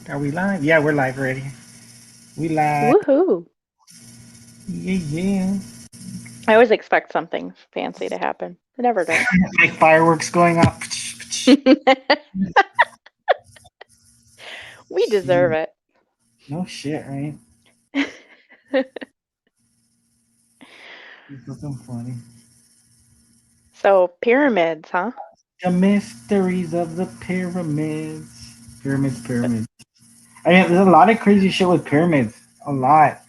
Are we live? Yeah, we're live already. We live. Woohoo! Yeah, yeah. I always expect something fancy to happen. It never does. Like fireworks going off. We deserve it. No shit, right? It's looking funny. So, pyramids, huh? The mysteries of the pyramids. Pyramids, pyramids. I mean, there's a lot of crazy shit with pyramids. A lot.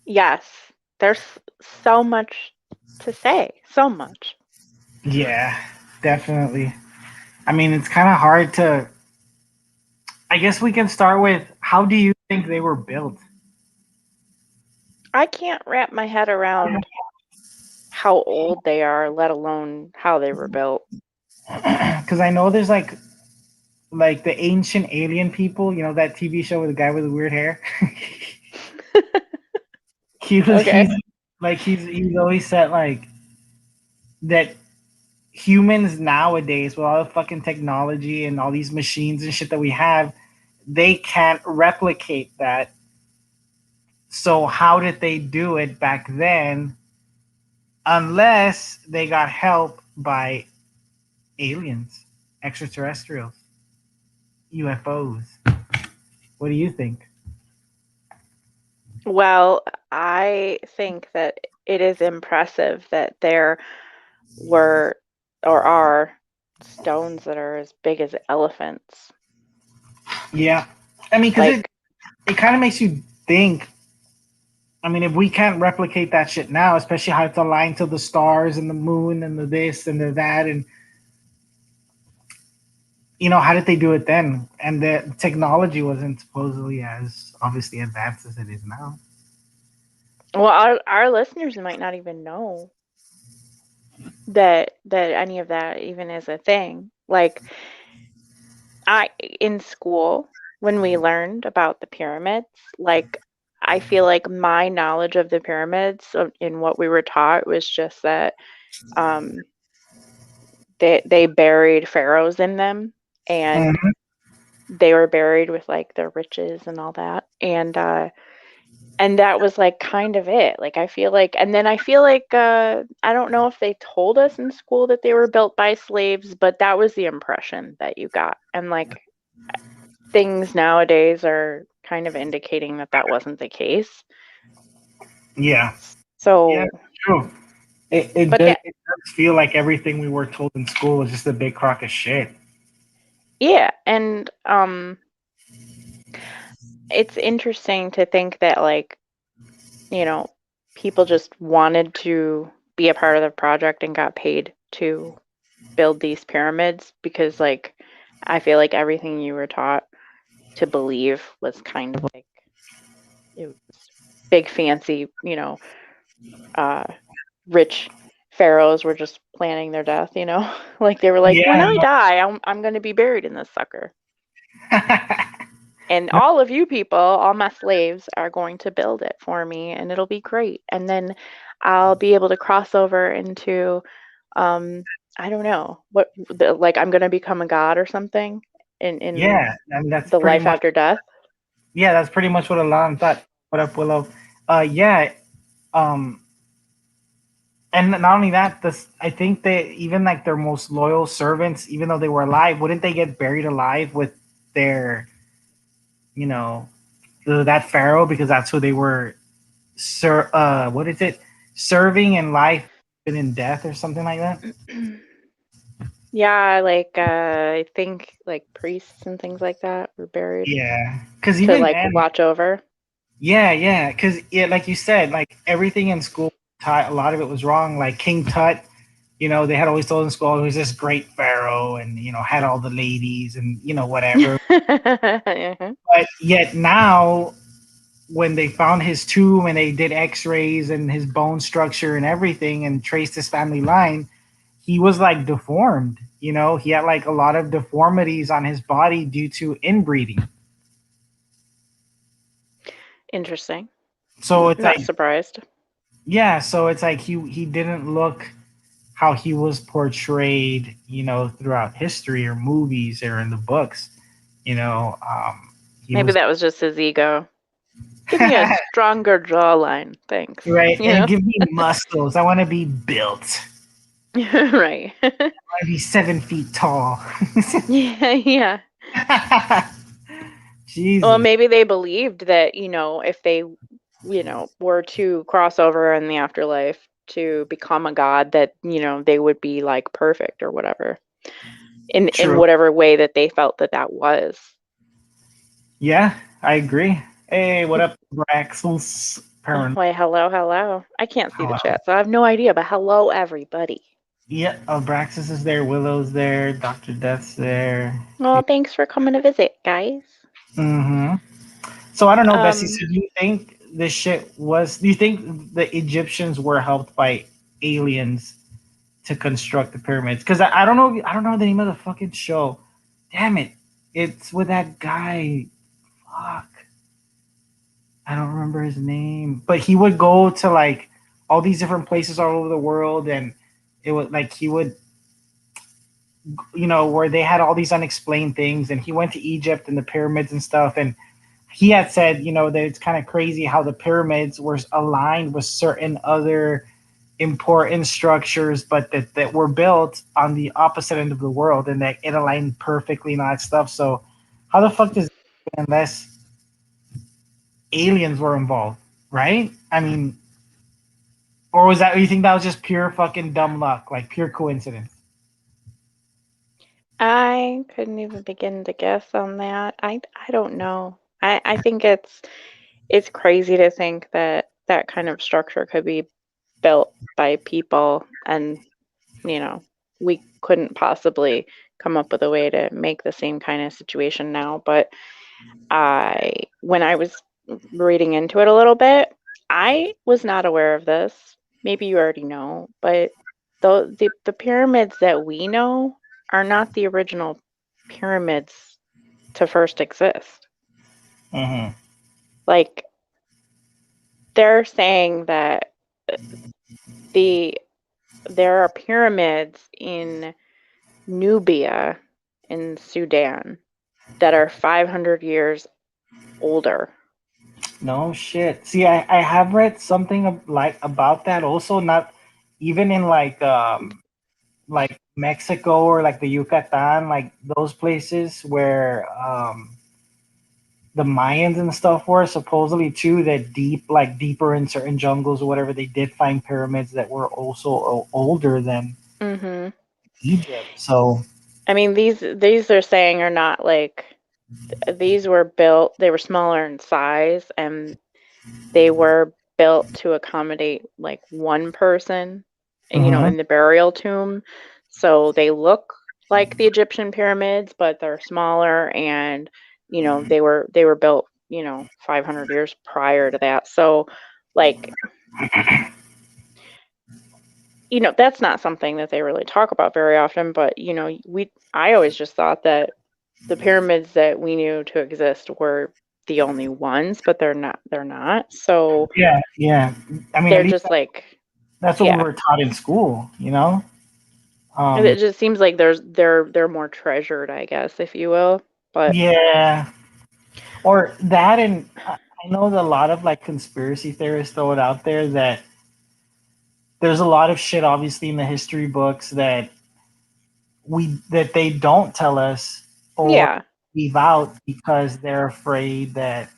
Yes, there's so much to say. So much. Yeah, definitely. I mean, it's kind of hard to. I guess we can start with how do you think they were built? I can't wrap my head around how old they are, let alone how they were built. Because I know there's like the ancient alien people, you know, that TV show with the guy with the weird hair. He's Okay. like he's always said like that humans nowadays with all the fucking technology and all these machines and shit that we have, they can't replicate that. So how did they do it back then unless they got help by aliens, extraterrestrials, UFOs? What do you think? Well, I think that it is impressive that there were or are stones that are as big as elephants. Yeah. I mean, because Like, it kind of makes you think. I mean, if we can't replicate that shit now, especially how it's aligned to the stars and the moon and the this and the that, and you know, how did they do it then? And the technology wasn't supposedly as obviously advanced as it is now. well, our listeners might not even know that any of that even is a thing. Like I in school when we learned about the pyramids, like I feel like my knowledge of the pyramids in what we were taught was just that um they buried pharaohs in them and Mhm. they were buried with like their riches and all that. And that was like kind of it. Like I feel like and then I feel like I don't know if they told us in school that they were built by slaves, but that was the impression that you got. And like things nowadays are kind of indicating that that wasn't the case. Yeah, yeah, So, true. but yeah, It does feel like everything we were told in school was just a big crock of shit. yeah, and it's interesting to think that like, you know, people just wanted to be a part of the project and got paid to build these pyramids because like I feel like everything you were taught to believe was kind of like it was big fancy, uh rich pharaohs were just planning their death, you know? Like they were like, when Yeah, I die, I'm going to be buried in this sucker. no. And No, all of you people, all my slaves, are going to build it for me and it'll be great. And then I'll be able to cross over into, um, I don't know, like I'm going to become a god or something in yeah, I mean that's the pretty life much. after death. Yeah, that's pretty much what Alon thought. What up, Willow? Yeah. Um, and not only that, this I think they even like their most loyal servants, even though they were alive, wouldn't they get buried alive with their, you know, that pharaoh because that's who they were, what is it, serving in life and in death or something like that. Yeah, like I think like priests and things like that were buried Yeah, because to even like then, watch over. yeah, yeah, because yeah, like you said, like everything in school, a lot of it was wrong. Like King Tut, you know, they had always told in school he was this great pharaoh and you know had all the ladies and you know whatever. Mhm. But yet now, when they found his tomb and they did X-rays and his bone structure and everything and traced his family line, he was like deformed. You know, he had like a lot of deformities on his body due to inbreeding. Interesting. So it's Not like, surprised. yeah, so it's like he didn't look how he was portrayed, you know, throughout history or movies or in the books. You know, he Maybe was that was just his ego. Give me a stronger jawline, thanks. right, You and know? give me muscles. I want to be built. Right. I want to be 7 feet tall. Yeah, yeah. Well, Jesus, maybe they believed that, if they, were to cross over in the afterlife to become a god, that, they would be like perfect or whatever in true. whatever way that they felt that that was. Yeah, I agree. Hey, what up, Braxels? Oh, Parent. wait, hello, hello. I can't see the Hello. chat, so I have no idea, but hello, everybody. Yeah, Braxis is there. Willow's there. Doctor Death's there. Well, thanks for coming to visit, guys. Mm-hmm. So I don't know, Bessie. Um, So do you think this shit was? Do you think the Egyptians were helped by aliens to construct the pyramids? Because I don't know. I don't know the name of the fucking show. Damn it! It's with that guy. Fuck. I don't remember his name, but he would go to like all these different places all over the world, and it was like he would, where they had all these unexplained things, and he went to Egypt and the pyramids and stuff, and he had said, that it's kind of crazy how the pyramids were aligned with certain other important structures, but that were built on the opposite end of the world, and that it aligned perfectly and all that stuff. So, how the fuck does unless aliens were involved, right? I mean, or was that? You think that was just pure fucking dumb luck, like pure coincidence? I couldn't even begin to guess on that. I don't know. I think it's crazy to think that that kind of structure could be built by people, and you know, we couldn't possibly come up with a way to make the same kind of situation now. But when I was reading into it a little bit, I was not aware of this. Maybe you already know, but the pyramids that we know are not the original pyramids to first exist. Mm-hmm. Like, they're saying that the there are pyramids in Nubia in Sudan that are 500 years older. No shit. See, I have read something like about that also. Not even in like Mexico or like the Yucatan, like those places where the Mayans and stuff were supposedly too. That deeper in certain jungles or whatever, they did find pyramids that were also older than Hmm. Egypt. So I mean, these they're saying are not like these were built. They were smaller in size, and they were built to accommodate like one person, mhm. in the burial tomb. So they look like the Egyptian pyramids, but they're smaller, and they were built 500 years prior to that. So, like, that's not something that they really talk about very often. But I always just thought that the pyramids that we knew to exist were the only ones, but they're not. They're not. So Yeah, yeah. I mean, at they're least just like, that's what we yeah. were taught in school. It just seems like they're more treasured, I guess, if you will. But Yeah, or that, and I know that a lot of like conspiracy theorists throw it out there that there's a lot of shit, obviously, in the history books that they don't tell us or yeah, leave out because they're afraid that,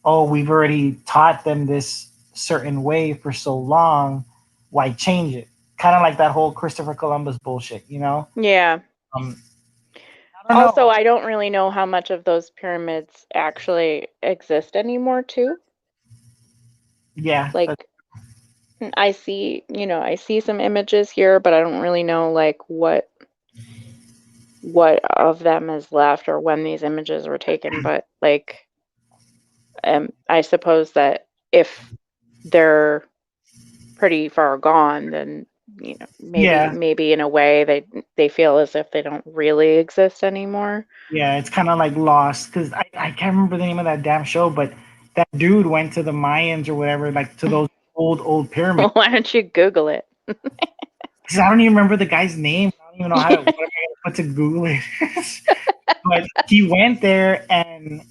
oh, we've already taught them this certain way for so long, why change it? Kind of like that whole Christopher Columbus bullshit, you know? yeah. Um, I don't Also, know. I don't really know how much of those pyramids actually exist anymore, too. Yeah, Like, I see some images here, but I don't really know like what of them is left or when these images were taken. But like, I suppose that if they're pretty far gone, then maybe yeah, maybe in a way they feel as if they don't really exist anymore. yeah. It's kind of like Lost because I can't remember the name of that damn show, but that dude went to the Mayans or whatever, like to those old pyramids. Why don't you Google it? Because I don't even remember the guy's name. I don't even know how to what am I gonna put to Google it. But he went there, and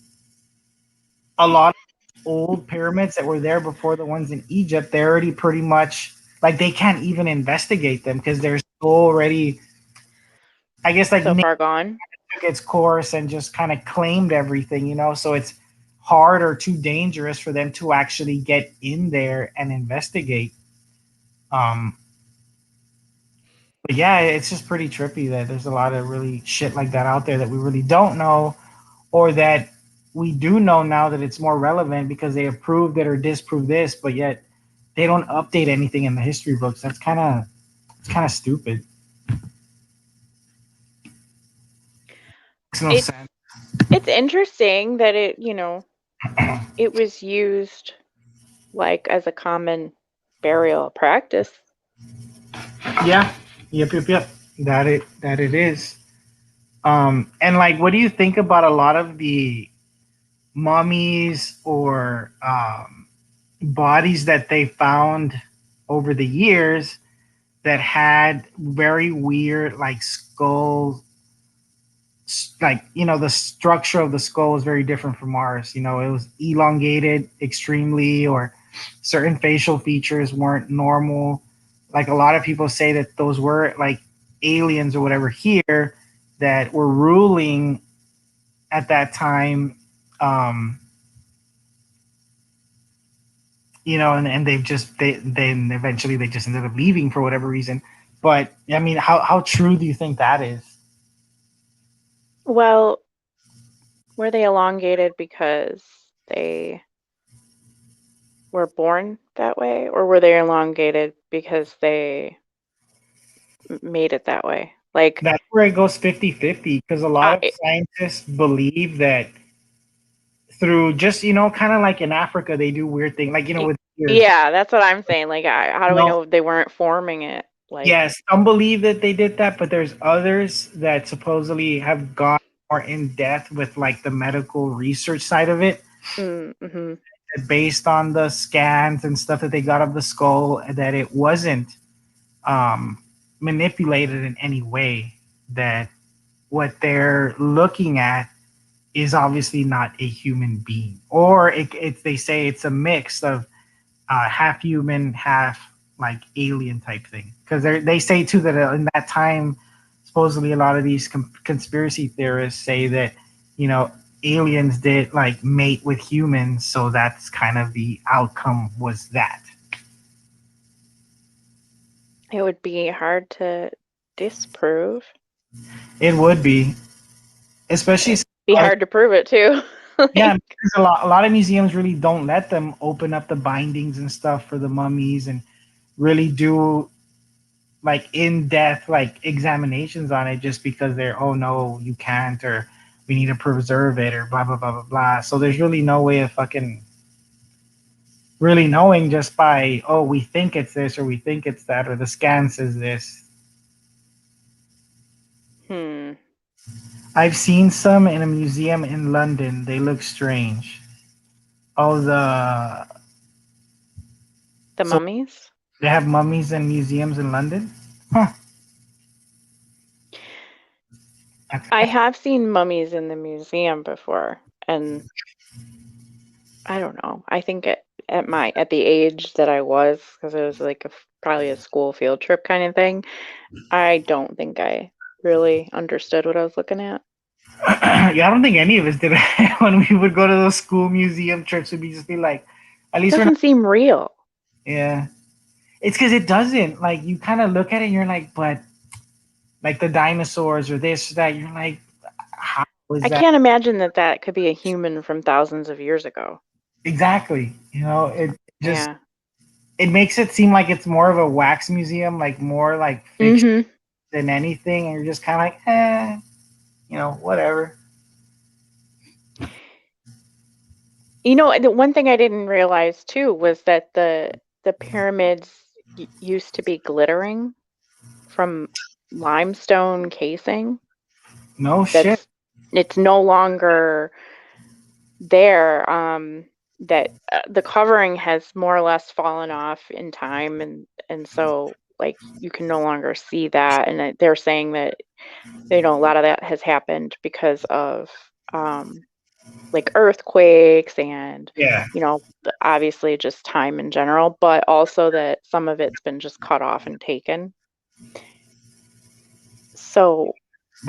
a lot of old pyramids that were there before the ones in Egypt, they're already pretty much like they can't even investigate them because they're so already. I guess like So nature far gone. took its course and just kind of claimed everything, you know. So it's hard or too dangerous for them to actually get in there and investigate. Um, but yeah, it's just pretty trippy that there's a lot of really shit like that out there that we really don't know, or that we do know now that it's more relevant because they approved it or disproved this, but yet they don't update anything in the history books. That's kind of stupid. Makes no It's sense. it's interesting that it was used like as a common burial practice. Yeah. Yep. That it is. And like, what do you think about a lot of the mummies or bodies that they found over the years that had very weird like skulls, like, you know, the structure of the skull was very different from ours. You know, it was elongated extremely, or certain facial features weren't normal. Like, a lot of people say that those were like aliens or whatever here that were ruling at that time. um you know, and they've just they then eventually they just ended up leaving for whatever reason. But I mean, how true do you think that is? Well, were they elongated because they were born that way, or were they elongated because they made it that way? Like, That's where it goes 50-50, because a lot of I, scientists believe that through just, you know, kind of like in Africa they do weird things, like, you know, with ears. yeah, that's what I'm saying. Like, how do You we know, know they weren't forming it? Like, yes, some believe that they did that, but there's others that supposedly have gone more in depth with like the medical research side of it, mm-hmm. based on the scans and stuff that they got of the skull, that it wasn't um, manipulated in any way. That what they're looking at is obviously not a human being, or they say it's a mix of half human, half like alien type thing. Because they say too that in that time, supposedly a lot of these conspiracy theorists say that, you know, aliens did like mate with humans, so that's kind of the outcome was that. It would be hard to disprove. It would be, especially It'd be hard to prove it too. yeah, Like, because a lot of museums really don't let them open up the bindings and stuff for the mummies and really do like in-depth like examinations on it, just because they're, oh no, you can't, or we need to preserve it, or blah blah blah blah blah. So there's really no way of fucking really knowing just by, oh, we think it's this or we think it's that, or the scan says this. hmm, I've seen some in a museum in London. They look strange. Oh, the so mummies. they have mummies in museums in London? Huh. I have seen mummies in the museum before, and I don't know. I think at the age that I was, because it was like probably a school field trip kind of thing. I don't think I really understood what I was looking at. Yeah, I don't think any of us did. When we would go to those school museum trips, we'd just be like, at It least we're not. doesn't seem real. Yeah, it's because it doesn't. Like, you kind of look at it and you're like, but like the dinosaurs or this, that, you're like, how is I that? can't imagine that that could be a human from thousands of years ago. Exactly. You know, it just, Yeah. it makes it seem like it's more of a wax museum, like more like fiction Hmm. than anything. And you're just kind of like, eh, you know, whatever. The one thing I didn't realize too was that the pyramids used to be glittering from limestone casing. No shit. That's it's no longer there. That the covering has more or less fallen off in time, and so like you can no longer see that, and they're saying that a lot of that has happened because of like earthquakes and Yeah, obviously just time in general, but also that some of it's been just cut off and taken. So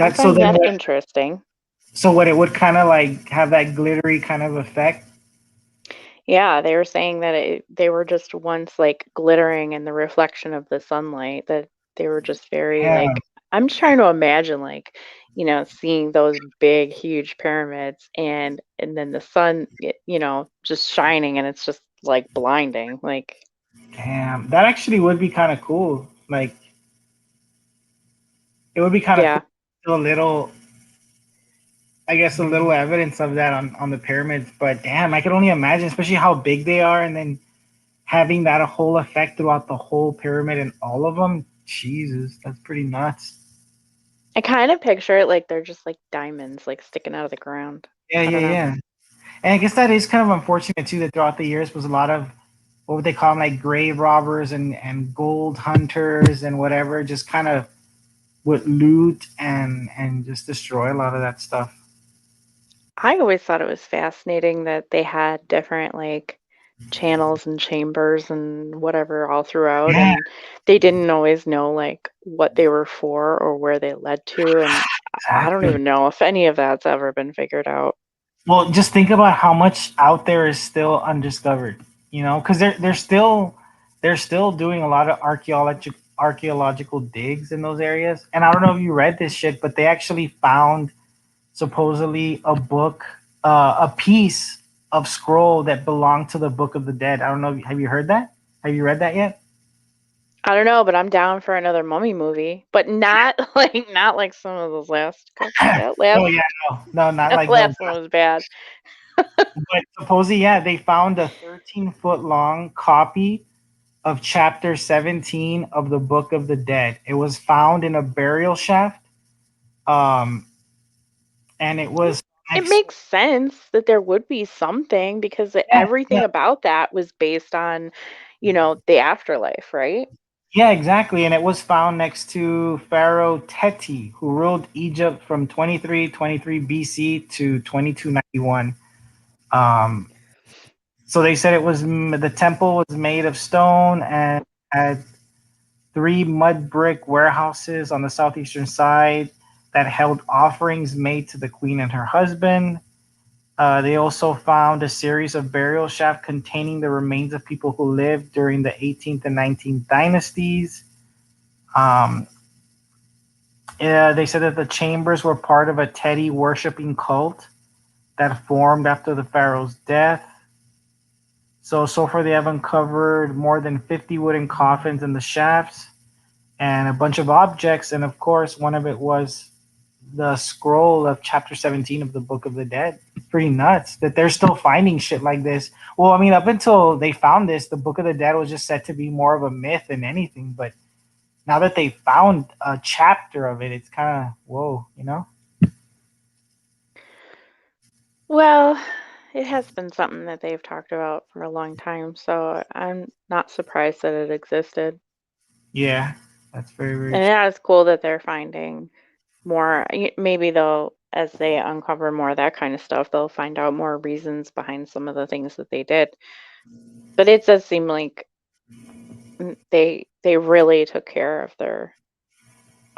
I that's so find then that what? interesting. So what it would kind of like have that glittery kind of effect. Yeah, they were saying that they were just once like glittering in the reflection of the sunlight, that they were just very Yeah, like, I'm just trying to imagine like, seeing those big, huge pyramids and then the sun, just shining and it's just like blinding. Like, damn, that actually would be kind of cool. Like it would be kind of cool. yeah. A little, I guess, a little evidence of that on the pyramids. But damn, I can only imagine, especially how big they are, and then having that a whole effect throughout the whole pyramid and all of them. Jesus, that's pretty nuts. I kind of picture it like they're just like diamonds like sticking out of the ground. Yeah, I yeah, don't know. yeah. And I guess that is kind of unfortunate too. That throughout the years was a lot of what would they call them, like grave robbers and gold hunters and whatever, just kind of would loot and just destroy a lot of that stuff. I always thought it was fascinating that they had different like channels and chambers and whatever all throughout, Yeah, and they didn't always know like what they were for or where they led to, and I don't exactly. even know if any of that's ever been figured out. Well, just think about how much out there is still undiscovered. Because they're still doing a lot of archaeological digs in those areas. And I don't know if you read this shit, but they actually found supposedly a book, a piece of scroll that belonged to the Book of the Dead. I don't know. Have you heard that? Have you read that yet? I don't know, but I'm down for another mummy movie, but not like some of those last couple. That Oh last yeah, no, not that like those. last one was bad. But supposedly, yeah, they found a 13-foot long copy of chapter 17 of the Book of the Dead. It was found in a burial shaft, um, and it It, was it next. makes sense that there would be something because Yeah, yeah, everything about that was based on, the afterlife, right? yeah, exactly. And it was found next to Pharaoh Teti, who ruled Egypt from 2323 BC to 2291. Um, so they said the temple was made of stone and had three mud brick warehouses on the southeastern side that held offerings made to the queen and her husband. They also found a series of burial shafts containing the remains of people who lived during the 18th and 19th dynasties. Um, they said that the chambers were part of a Teddy worshipping cult that formed after the pharaoh's death. So far they have uncovered more than 50 wooden coffins in the shafts and a bunch of objects. And of course, one of it was the scroll of chapter 17 of the Book of the Dead. It's pretty nuts that they're still finding shit like this. Well, I mean, up until they found this, the Book of the Dead was just said to be more of a myth than anything. But now that they found a chapter of it, it's kind of whoa. Well, it has been something that they've talked about for a long time, so I'm not surprised that it existed. Yeah, that's very, very And true. yeah, it's cool that they're finding more. Maybe they'll, as they uncover more of that kind of stuff, they'll find out more reasons behind some of the things that they did. But it does seem like they really took care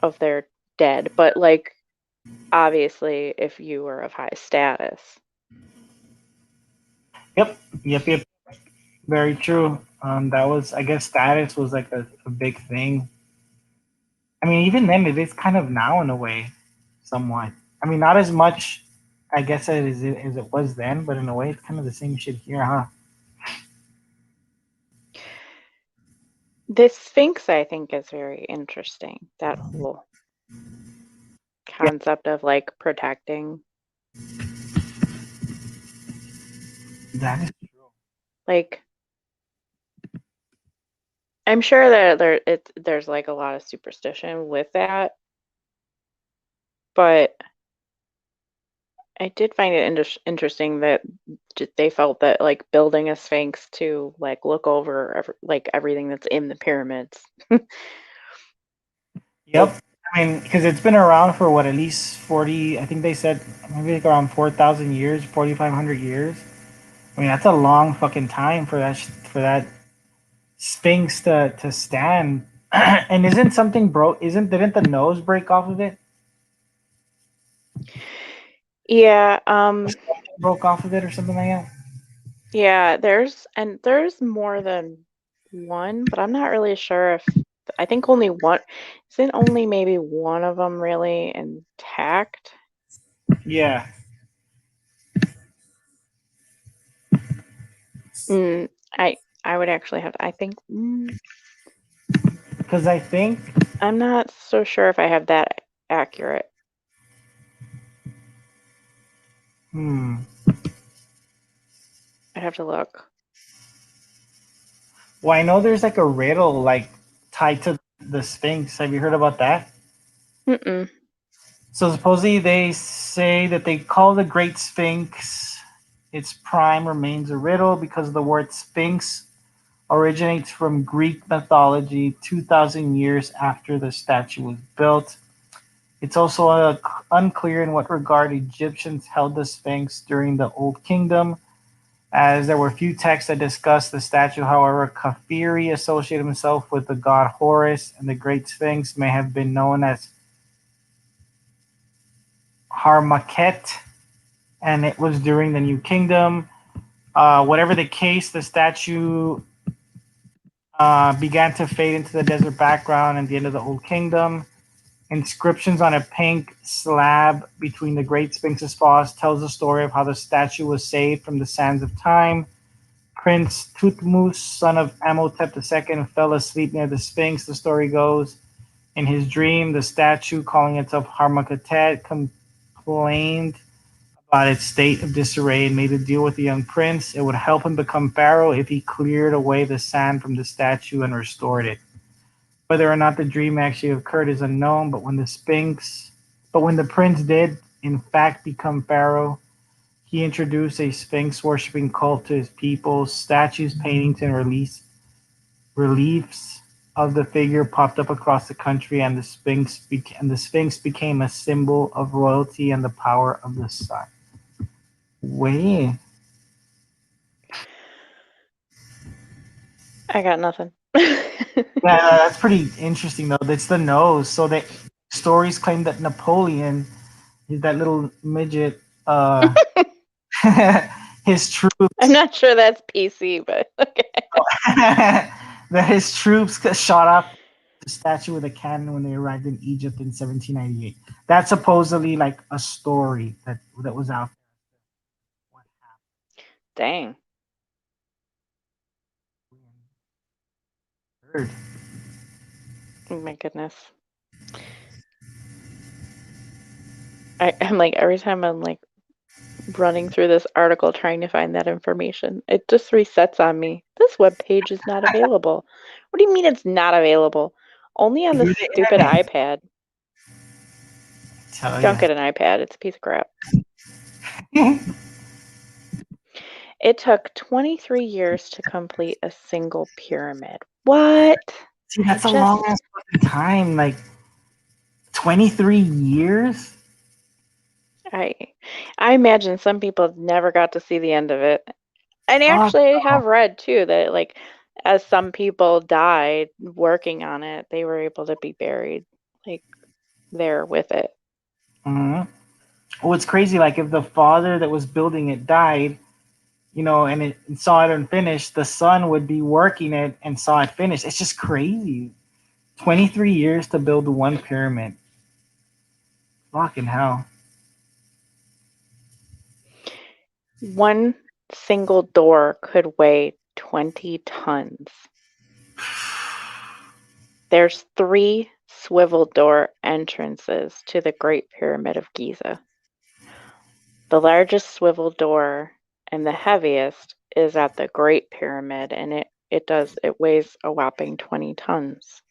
of their dead. But like obviously, if you were of high status. Yep, yep, yep. Very true. That was, I guess, status was like a big thing. I mean, even then, it is kind of now in a way, somewhat. I mean, not as much, I guess, as it was then, but in a way, it's kind of the same shit here, huh? This Sphinx, I think, is very interesting. That whole Yeah, concept of like protecting. that is true. Like, I'm sure that there's like a lot of superstition with that, but I did find it interesting that they felt that like building a Sphinx to like look over like everything that's in the pyramids Yep. I mean, because it's been around for what, at least 40, I think they said maybe like around 4,000 years, 4,500 years. I mean, that's a long fucking time for for that Sphinx to stand. And isn't something broke? Didn't the nose break off of it? Yeah, Or something broke off of it or something like that? yeah, there's more than one, but I'm not really sure if I think only one, isn't only maybe one of them really intact? Yeah. Mm, I would actually have I think Because I think, I'm not so sure if I have that accurate. hmm. I'd have to look. Well, I know there's like a riddle like tied to the Sphinx. Have you heard about that? Mm-mm. So supposedly they say that they call the Great Sphinx its prime remains a riddle because the word Sphinx originates from Greek mythology 2,000 years after the statue was built. It's also unclear in what regard Egyptians held the Sphinx during the Old Kingdom, as there were few texts that discuss the statue. However, Kafiri associated himself with the god Horus, and the Great Sphinx may have been known as Harmaket, and it was during the New Kingdom. Whatever the case, the statue began to fade into the desert background at the end of the Old Kingdom. Inscriptions on a pink slab between the Great Sphinx's paws tells the story of how the statue was saved from the sands of time. Prince Thutmose, son of Amenhotep II, fell asleep near the Sphinx, the story goes. In his dream, the statue, calling itself Harmaketet, complained about its state of disarray and made a deal with the young prince. It would help him become pharaoh if he cleared away the sand from the statue and restored it. Whether or not the dream actually occurred is unknown, but when the prince did, in fact, become pharaoh, he introduced a sphinx worshipping cult to his people. Statues, paintings, and reliefs of the figure popped up across the country, and the sphinx became a symbol of royalty and the power of the sun. Wait, I got nothing. yeah, that's pretty interesting though. It's the nose. So the stories claim that Napoleon, that little midget, his I'm troops, not sure that's PC, but okay. that his troops shot off the statue with a cannon when they arrived in Egypt in 1798. That's supposedly like a story that was out Dang. there. Oh my goodness. I'm like every time I'm like running through this article trying to find that information, it just resets on me. This web page is not available. What do you mean it's not available? Only on You're this the stupid internet. iPad. Tell Don't ya. get an iPad, it's a piece of crap. It took 23 years to complete a single pyramid. What? See, I that's a long just ass fucking time. Like 23 years. I I imagine some people never got to see the end of it. And Fuck. actually, I have read too that like as some people died working on it, they were able to be buried like there with it. Mhm. What's crazy, like if the father that was building it died, and it and saw it unfinished, the son would be working it and saw it finished. It's just crazy. 23 years to build one pyramid. Fucking hell. One single door could weigh 20 tons. There's three swivel door entrances to the Great Pyramid of Giza. The largest swivel door and the heaviest is at the Great Pyramid, and it weighs a whopping 20 tons.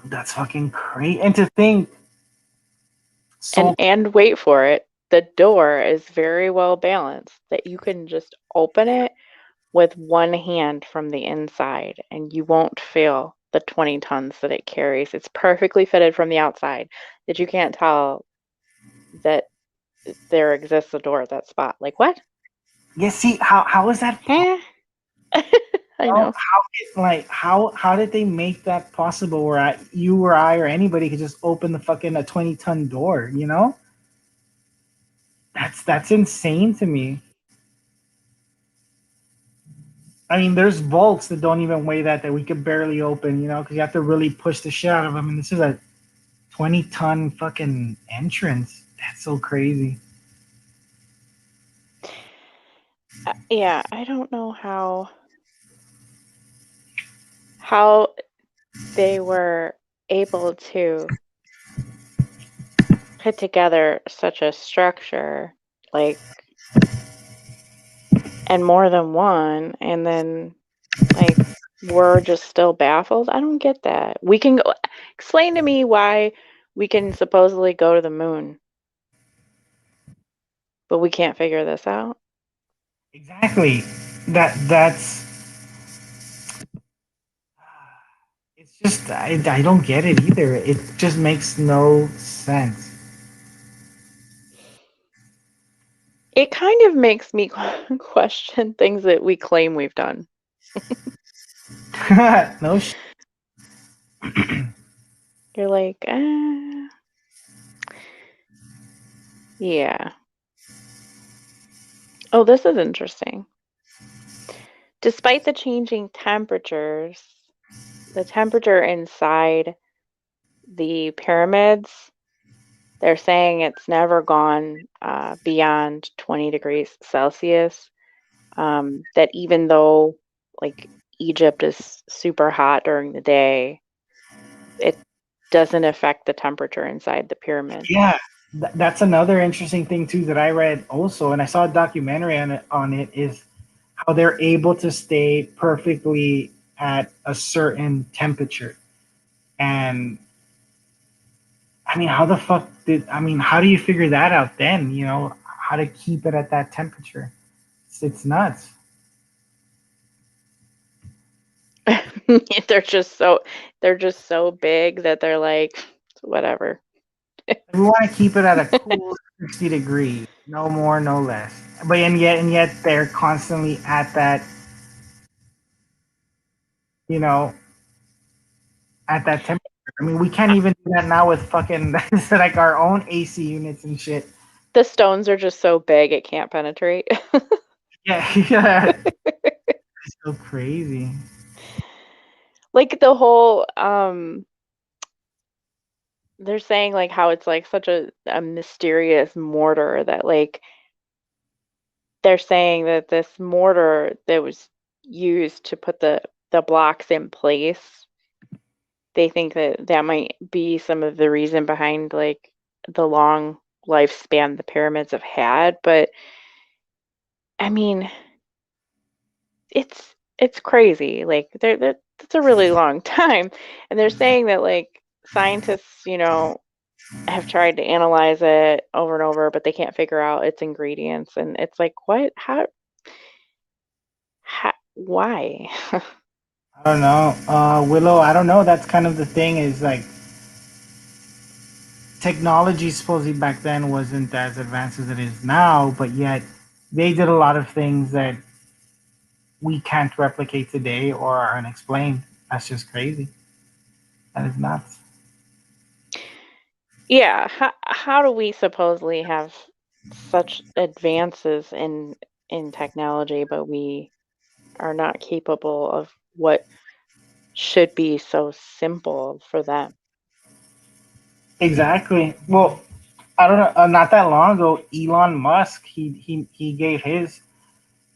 That's fucking crazy. And to think, so And wait for it, the door is very well balanced that you can just open it with one hand from the inside and you won't feel the 20 tons that it carries. It's perfectly fitted from the outside that you can't tell that there exists a door at that spot. Like, what? Yeah, see, how is that possible? Eh. I How, know. how did they make that possible where you or I or anybody could just open the fucking a 20-ton door, you know? That's insane to me. I mean, there's vaults that don't even weigh that we could barely open, you know, because you have to really push the shit out of them. And this is a 20-ton fucking entrance. That's so crazy. Yeah, I don't know how they were able to put together such a structure, like, and more than one, and then, like, we're just still baffled. I don't get that. We can go, explain to me why we can supposedly go to the moon, but we can't figure this out. Exactly. That's it's just I don't get it either. It just makes no sense. It kind of makes me question things that we claim we've done. No shit. You're like, yeah. Oh, this is interesting. Despite the changing temperatures, the temperature inside the pyramids, they're saying it's never gone beyond 20 degrees Celsius. That even though, like, Egypt is super hot during the day, it doesn't affect the temperature inside the pyramids. Yeah, that's another interesting thing too that I read also, and I saw a documentary on it. Is how they're able to stay perfectly at a certain temperature, and I mean, how the fuck did I mean? How do you figure that out then? You know, how to keep it at that temperature? It's nuts. they're just so they're just so big that they're like, whatever. We want to keep it at a cool 60 degrees, no more, no less. But and yet they're constantly at that, you know, at that temperature. I mean, we can't even do that now with fucking like our own AC units and shit. The stones are just so big it can't penetrate. Yeah, yeah, it's so crazy. Like the whole they're saying like how it's like such a mysterious mortar that, like, they're saying that this mortar that was used to put the blocks in place, they think that that might be some of the reason behind, like, the long lifespan the pyramids have had. But I mean, it's crazy. Like, they're that's a really long time, and they're saying that, like, scientists, have tried to analyze it over and over, but they can't figure out its ingredients. And it's like, what? How why? I don't know, Willow. I don't know. That's kind of the thing. Is like technology supposedly back then wasn't as advanced as it is now, but yet they did a lot of things that we can't replicate today or are unexplained. That's just crazy. That is nuts. Yeah, how do we supposedly have such advances in technology, but we are not capable of what should be so simple for them? Exactly. Well, I don't know. Not that long ago, Elon Musk he gave his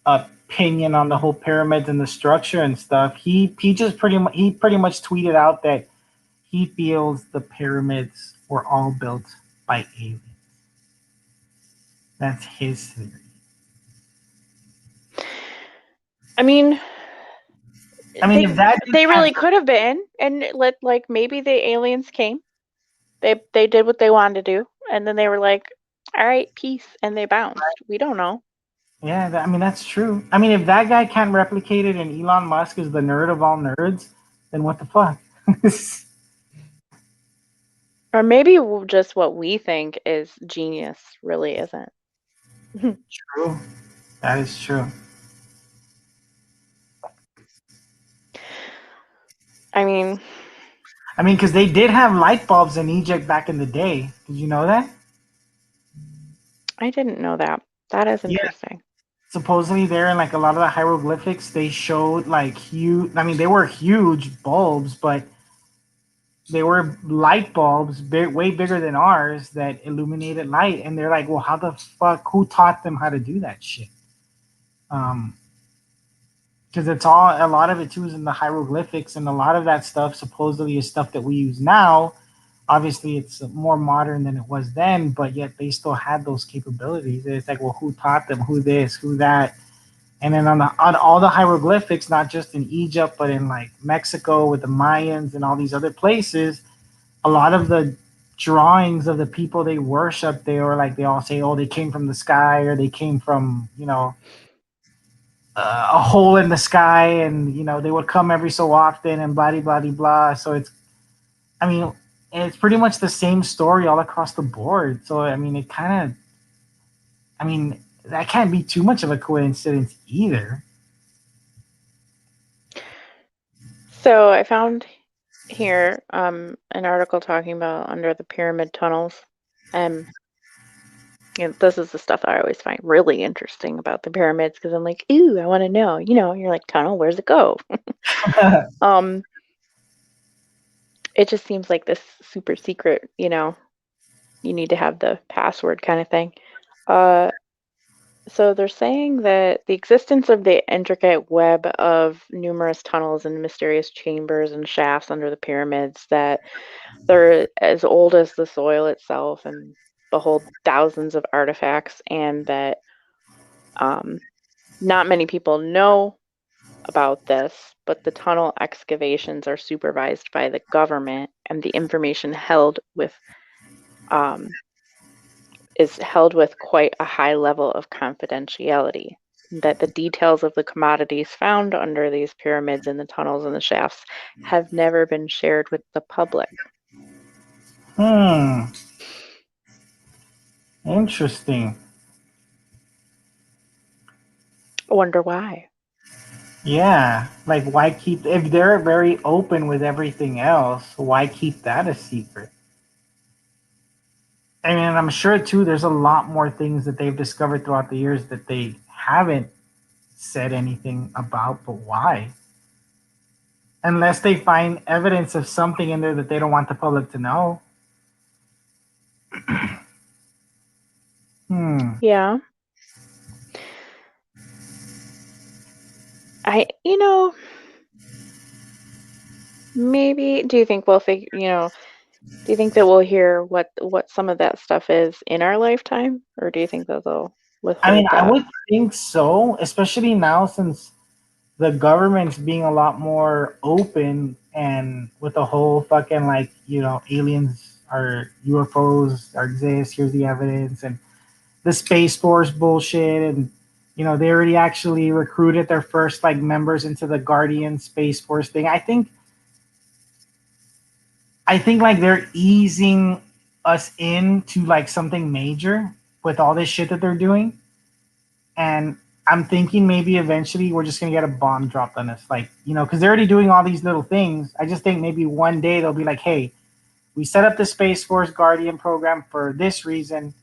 opinion on the whole pyramids and the structure and stuff. He just pretty much tweeted out that he feels the pyramids were all built by aliens. That's his theory. I mean, I mean, they if that dude they can't, really could have been, and like, maybe the aliens came. They did what they wanted to do, and then they were like, "All right, peace," and they bounced. We don't know. yeah, I mean that's true. I mean, if that guy can't replicate it, and Elon Musk is the nerd of all nerds, then what the fuck? Or maybe just what we think is genius really isn't. True. That is true. I mean, I mean, because they did have light bulbs in Egypt back in the day. Did you know that? I didn't know that. That is Yeah. interesting. Supposedly, there in like a lot of the hieroglyphics, they showed like huge. I mean, they were huge bulbs, but they were light bulbs, way bigger than ours, that illuminated light. And they're like, well, how the fuck? Who taught them how to do that shit? Um, because it's all a lot of it too is in the hieroglyphics, and a lot of that stuff supposedly is stuff that we use now. Obviously, it's more modern than it was then, but yet they still had those capabilities. And it's like, well, who taught them? Who this? Who that? And then on all the hieroglyphics, not just in Egypt, but in like Mexico with the Mayans and all these other places, a lot of the drawings of the people they worship, they were like they all say, oh, they came from the sky, or they came from a hole in the sky, and they would come every so often, and blah blah blah blah. So I mean, it's pretty much the same story all across the board. So I mean, it kind of, I mean, that can't be too much of a coincidence either. So I found here an article talking about under the pyramid tunnels. Um, this is the stuff I always find really interesting about the pyramids because I'm like, ooh, I want to know. You're like, tunnel, where's it go? Um, it just seems like this super secret, you need to have the password kind of thing. Uh, so they're saying that the existence of the intricate web of numerous tunnels and mysterious chambers and shafts under the pyramids that they're as old as the soil itself and behold thousands of artifacts, and that um, not many people know about this, but the tunnel excavations are supervised by the government, and the information um, is held with quite a high level of confidentiality. That the details of the commodities found under these pyramids and the tunnels and the shafts have never been shared with the public. Hmm. Interesting. I wonder why. Yeah. Like, why keep, if they're very open with everything else, why keep that a secret? I mean, I'm sure too, there's a lot more things that they've discovered throughout the years that they haven't said anything about, but why? Unless they find evidence of something in there that they don't want the public to know. Hmm. Yeah, maybe. Do you think do you think that we'll hear what some of that stuff is in our lifetime, or do you think that they'll I mean, withhold I that? would think so, especially now since the government's being a lot more open, and with the whole fucking like, aliens are UFOs are exist, here's the evidence, and the Space Force bullshit, and they already actually recruited their first like members into the Guardian Space Force thing. I think like they're easing us into like something major with all this shit that they're doing. And I'm thinking maybe eventually we're just gonna get a bomb dropped on us, like, because they're already doing all these little things. I just think maybe one day they'll be like, "Hey, we set up the Space Force Guardian program for this reason.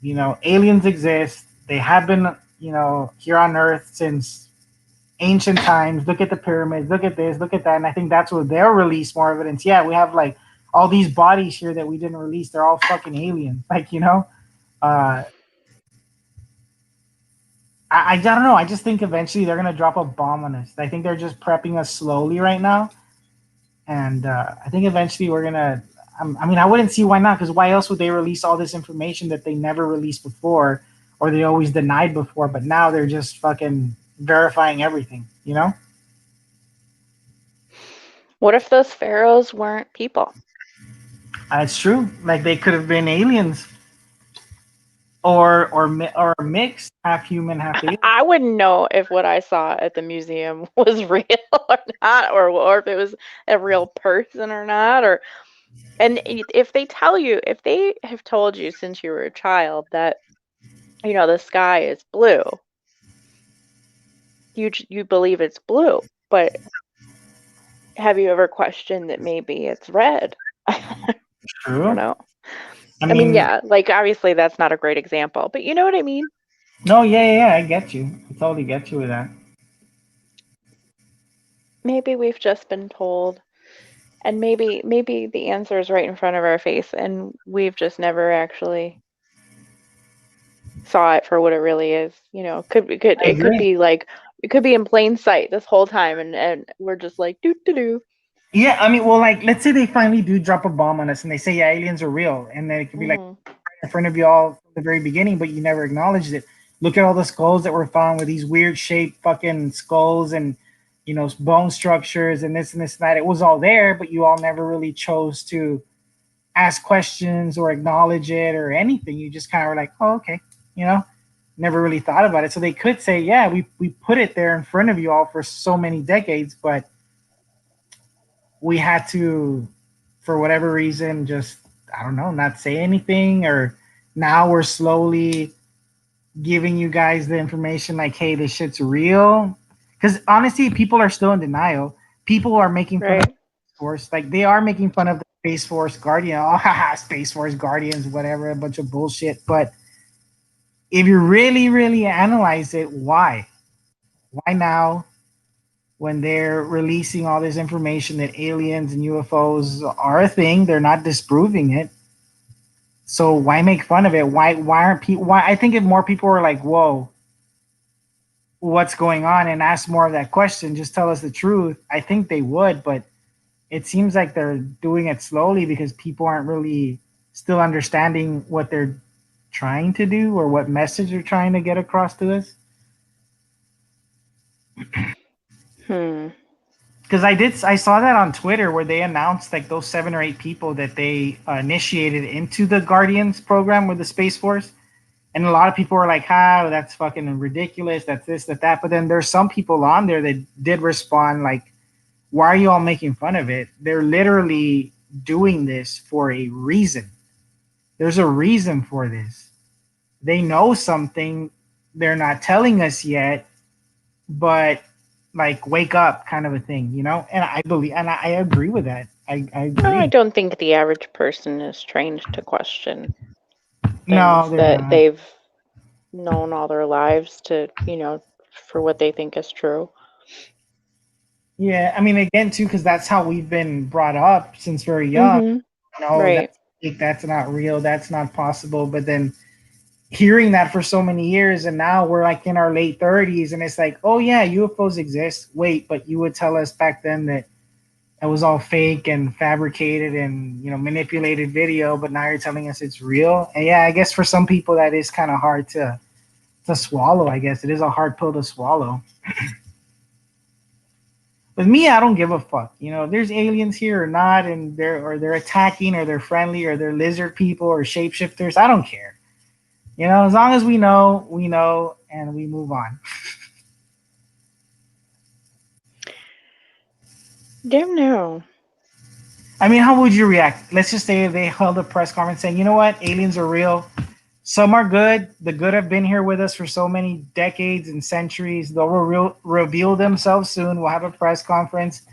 Aliens exist. They have been, here on Earth since ancient times. Look at the pyramids. Look at this. Look at that." And I think that's where they'll release more evidence. Yeah, we have like all these bodies here that we didn't release. They're all fucking aliens. Like, uh, I don't know. I just think eventually they're gonna drop a bomb on us. I think they're just prepping us slowly right now, and I think eventually we're gonna. I mean, I wouldn't see why not. Because why else would they release all this information that they never released before, or they always denied before? But now they're just fucking verifying everything. What if those pharaohs weren't people? It's true. Like they could have been aliens. or mixed, half human, half alien. I wouldn't know if what I saw at the museum was real or not, or if it was a real person or not, or and if they tell you, if they have told you since you were a child that the sky is blue, you believe it's blue, but have you ever questioned that maybe it's red? I don't True. know. I I mean, mean, yeah, like obviously that's not a great example, but you know what I mean? no, yeah, yeah, yeah, I get you. I totally get you with that. Maybe we've just been told, and maybe the answer is right in front of our face, and we've just never actually saw it for what it really is. I It could agree. be like it could be in plain sight this whole time, and we're just like doo doo doo. Yeah, I mean, well, like, let's say they finally do drop a bomb on us, and they say, yeah, aliens are real, and then it could be like Hmm. in front of you all from the very beginning, but you never acknowledged it. Look at all the skulls that were found with these weird shaped fucking skulls and bone structures and this and that. It was all there, but you all never really chose to ask questions or acknowledge it or anything. You just kind of were like, oh, okay, you know, never really thought about it. So they could say, yeah, we put it there in front of you all for so many decades, but we had to, for whatever reason, just, I don't know, not say anything. Or now we're slowly giving you guys the information like, hey, this shit's real. Because honestly, people are still in denial. People are making fun of Right. Space Force. Like, they are making fun of the Space Force Guardian. Oh, haha, Space Force Guardians, whatever, a bunch of bullshit. But if you really, really analyze it, why? Why now, when they're releasing all this information that aliens and UFOs are a thing? They're not disproving it. So why make fun of it? Why aren't people? Why, I think if more people were like, "Whoa, what's going on?" and ask more of that question, just tell us the truth, I think they would. But it seems like they're doing it slowly because people aren't really still understanding what they're trying to do or what message they're trying to get across to us. Hmm. Because I saw that on Twitter where they announced like those 7 or 8 people that they initiated into the Guardians program with the Space Force. And a lot of people were like, "Ah, that's fucking ridiculous. That's this, that." But then there's some people on there that did respond like, "Why are you all making fun of it? They're literally doing this for a reason. There's a reason for this. They know something they're not telling us yet, but like, wake up, kind of a thing, you know?" And I believe, and I agree with that. I I agree. don't think the average person is trained to question No, things they're that not. they've known all their lives for what they think is true. Yeah, I mean, again, too, because that's how we've been brought up since very young. Hmm. No, Right. that's fake, that's not real, that's not possible. But then hearing that for so many years, and now we're like in our late 30s, and it's like, oh yeah, UFOs exist. Wait, but you would tell us back then that it was all fake and fabricated and manipulated video, but now you're telling us it's real. And yeah, I guess for some people that is kind of hard to swallow. I guess it is a hard pill to swallow. With me, I don't give a fuck. If there's aliens here or not, and they're attacking, or they're friendly, or they're lizard people or shapeshifters. I don't care. As long as we know, and we move on. Don't know. I mean, how would you react? Let's just say they held a press conference saying, you know what, aliens are real. Some are good. The good have been here with us for so many decades and centuries. They'll reveal themselves soon. We'll have a press conference.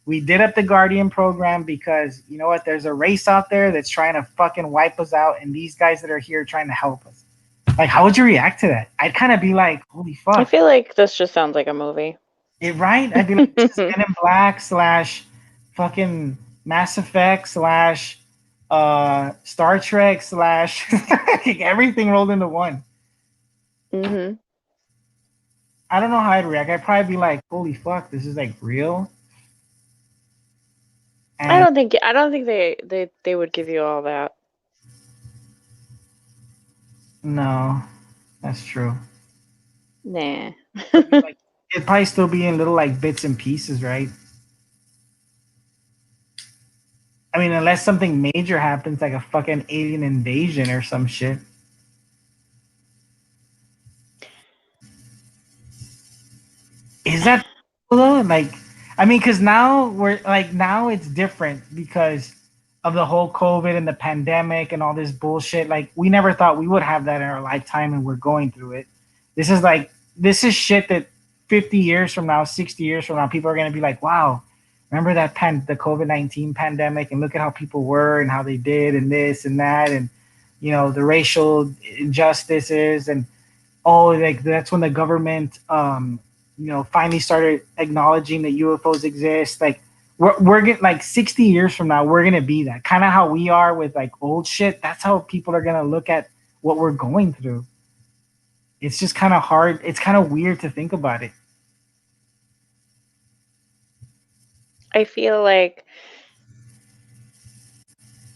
We did up the Guardian program because you know what? There's a race out there that's trying to fucking wipe us out, and these guys that are here trying to help us. Like, how would you react to that? I'd kind of be like, holy I fuck. feel like this just sounds like a movie. Right? I'd be like, this is Men in Black slash fucking Mass Effect slash Star Trek slash everything rolled into one. Hmm. I don't know how I'd react. I'd probably be like, holy fuck, this is like real. And I don't think they would give you all that. no, that's true. Nah. It'd be like, it'd probably still be in little like bits and pieces, right? I mean, unless something major happens, like a fucking alien invasion or some shit. Is that though? Like, I mean, because now we're like now it's different because of the whole COVID and the pandemic and all this bullshit. Like, we never thought we would have that in our lifetime, and we're going through it. This is shit that 50 years from now, 60 years from now, people are gonna be like, wow. Remember that the COVID-19 pandemic, and look at how people were and how they did, and this and that, and the racial injustices, and oh, like that's when the government finally started acknowledging that UFOs exist. Like we're getting like 60 years from now, we're gonna be that kind of how we are with like old shit. That's how people are gonna look at what we're going through. It's just kind of hard. It's kind of weird to think about it. I feel like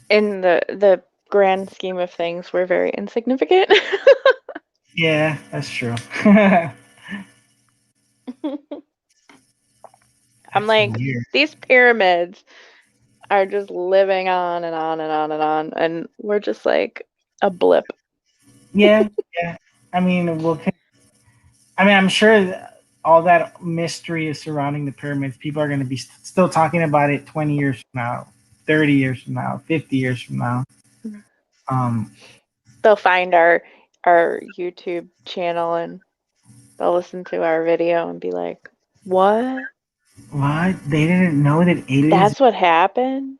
in the grand scheme of things, we're very insignificant. Yeah, that's true. That's I'm like, weird. these pyramids are just living on and on and on and on, and we're just like a blip. Yeah, yeah. I mean, I'm sure all that mystery is surrounding the pyramids. People are going to be still talking about it 20 years from now, 30 years from now, 50 years from now. Um, They'll find our YouTube channel and they'll listen to our video and be like, "What? what? They didn't know that aliens, That's what happened?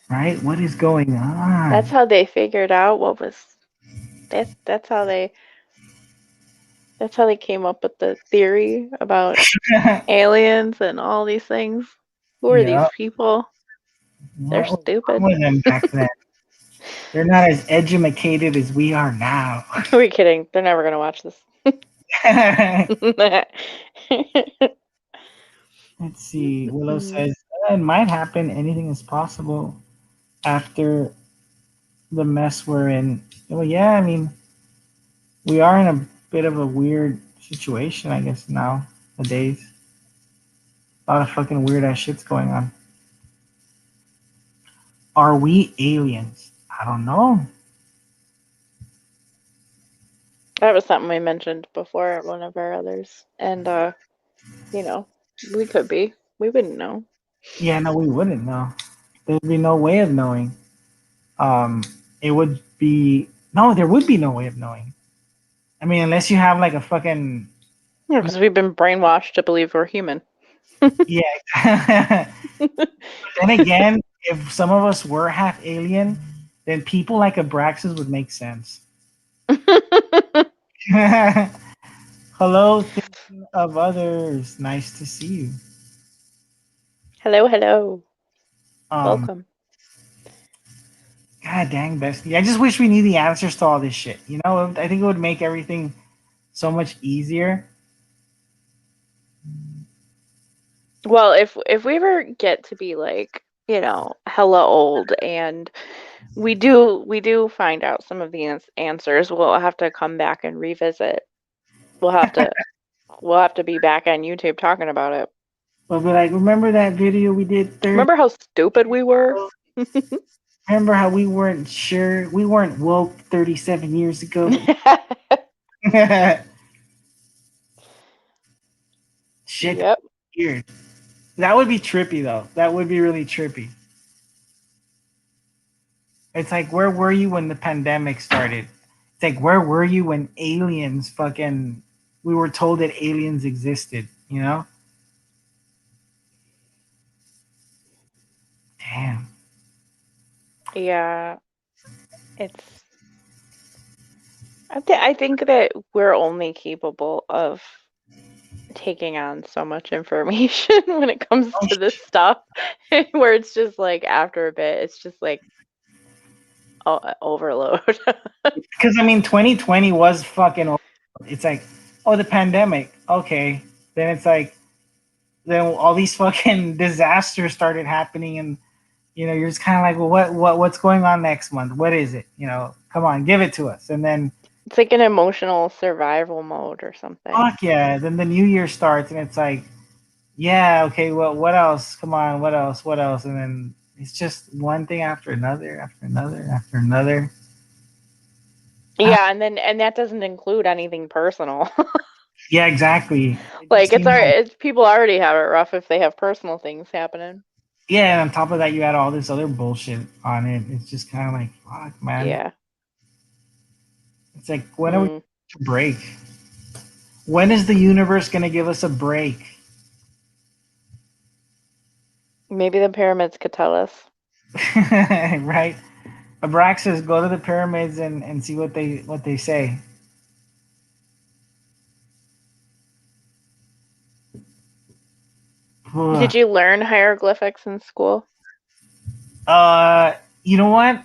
right? What is going That's on? how they figured out what was that's how they came up with the theory about aliens and all these things. Who are these Yeah. people? They're What was wrong stupid." with them back then? They're not as educated as we are now. Are we kidding? They're never gonna watch this. Let's see. Willow says it might happen. Anything is possible after the mess we're in. Well, yeah, I mean, we are in a bit of a weird situation, I guess, nowadays. A lot of fucking weird ass shit's going on. Are we aliens? I don't know. That was something we mentioned before at one of our others. And you know, we could be. We wouldn't know. Yeah, no, we wouldn't know. There'd be no way of knowing. Um, it would be no, there would be no way of knowing. I mean, unless you have like a fucking Because we've been brainwashed to believe we're human. yeah. Then again, if some of us were half alien, then people like Abraxas would make sense. Hello, thinking of others. Nice to see you. Hello, hello. Um, Welcome. God dang, bestie. I just wish we knew the answers to all this shit. I think it would make everything so much easier. Well, if we ever get to be like, hella old and we do find out some of the answers, we'll have to come back and revisit. We'll have to we'll have to be back on YouTube talking about it. But be like, remember that video we did 30 Remember how stupid we years were? ago? Remember how we weren't sure? We weren't woke 37 years ago. Shit, Yep. weird. That would be trippy though. That would be really trippy. It's like, where were you when the pandemic started? It's like, where were you when aliens fucking? We were told that aliens existed. Damn. Yeah, it's I think that we're only capable of taking on so much information when it comes Oh, to this stuff, where it's just like after a bit, it's just like overload. because I mean, 2020 was fucking. It's like, oh, the pandemic. Okay, then it's like, then all these fucking disasters started happening, and you're just kind of like, well, what's going on next month? What is it? Come on, give it to us. And then, It's like an emotional survival mode or something. fuck yeah, then the new year starts, and it's like, yeah, okay, well, what else? Come on, what else? What else? And then it's just one thing after another, after another, after another. Ah, Yeah, and that doesn't include anything personal. Yeah, exactly. It just Like seems like it's people already have it rough if they have personal things happening. yeah, and on top of that, you add all this other bullshit on it. It's just kind of like fuck, man. Yeah. It's like when are we Hmm. to break? When is the universe gonna give us a break? Maybe the pyramids could tell us. Right? Abraxas, go to the pyramids and see what they say. Did you learn hieroglyphics in school? uh, you know what?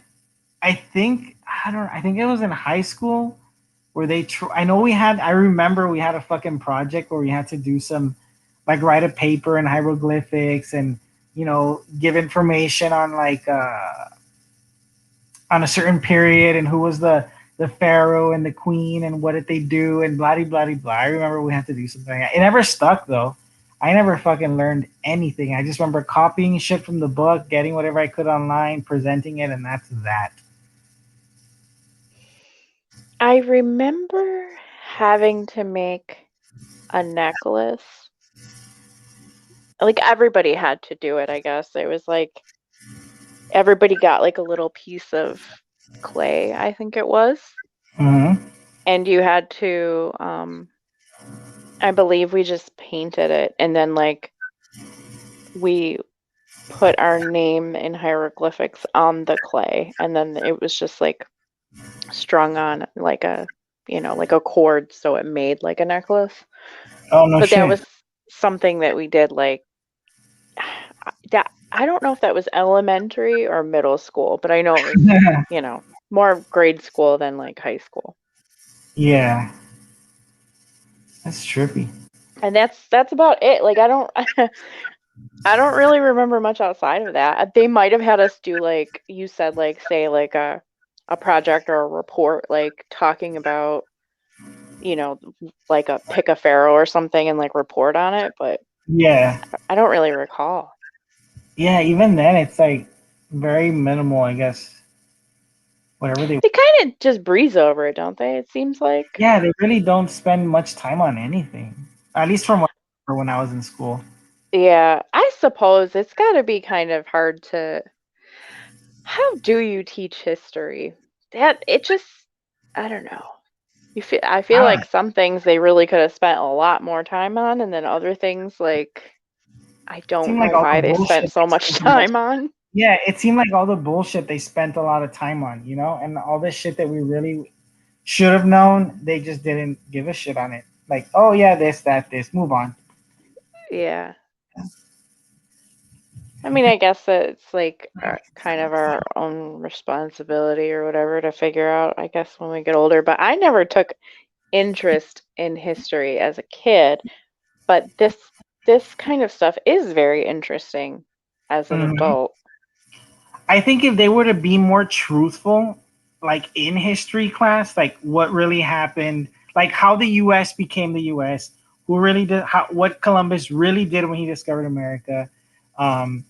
I think I don't. I think it was in high school where they. I know we had. I remember we had a fucking project where we had to do some, like, write a paper in hieroglyphics and give information on like on a certain period and who was the pharaoh and the queen and what did they do and blah blah blah blah. I remember we had to do something like that. It never stuck though. I never fucking learned anything. I just remember copying shit from the book, getting whatever I could online, presenting it, and that's that. I remember having to make a necklace. Like everybody had to do it, I guess. It was like everybody got like a little piece of clay, I think it was. Mm-hmm. And you had to I believe we just painted it and then like we put our name in hieroglyphics on the clay and then it was just like strung on like like a cord so it made like a necklace. Oh no But that shit. was something that we did like that I don't know if that was elementary or middle school, but I know it was, more grade school than like high school. Yeah, that's trippy. And that's about it. Like I don't I don't really remember much outside of that. They might have had us do like you said like say like a project or a report like talking about, you know, like a pick a pharaoh or something and like report on it, but Yeah, I don't really recall. yeah. Even then, it's like very minimal, I guess. Whatever they. They kind of just breeze over it, don't they? It seems like. Yeah, they really don't spend much time on anything. At least from what I remember when I was in school. Yeah, I suppose it's got to be kind of hard to. How do you teach history? That it just, I don't know. I I feel don't know. like some things they really could have spent a lot more time on, and then other things like I It don't seemed know like all why the they bullshit spent so they much spent a lot. time on. Yeah, it seemed like all the bullshit they spent a lot of time on, and all this shit that we really should have known, they just didn't give a shit on it. Like, oh yeah, this, that, this, move on. Yeah. I mean, I guess it's like kind of our own responsibility or whatever to figure out, I guess, when we get older. But I never took interest in history as a kid, but this kind of stuff is very interesting as an Mhm. adult. I think if they were to be more truthful, like in history class, like what really happened, like how the U.S. became the U.S., who really did, what Columbus really did when he discovered America. Um,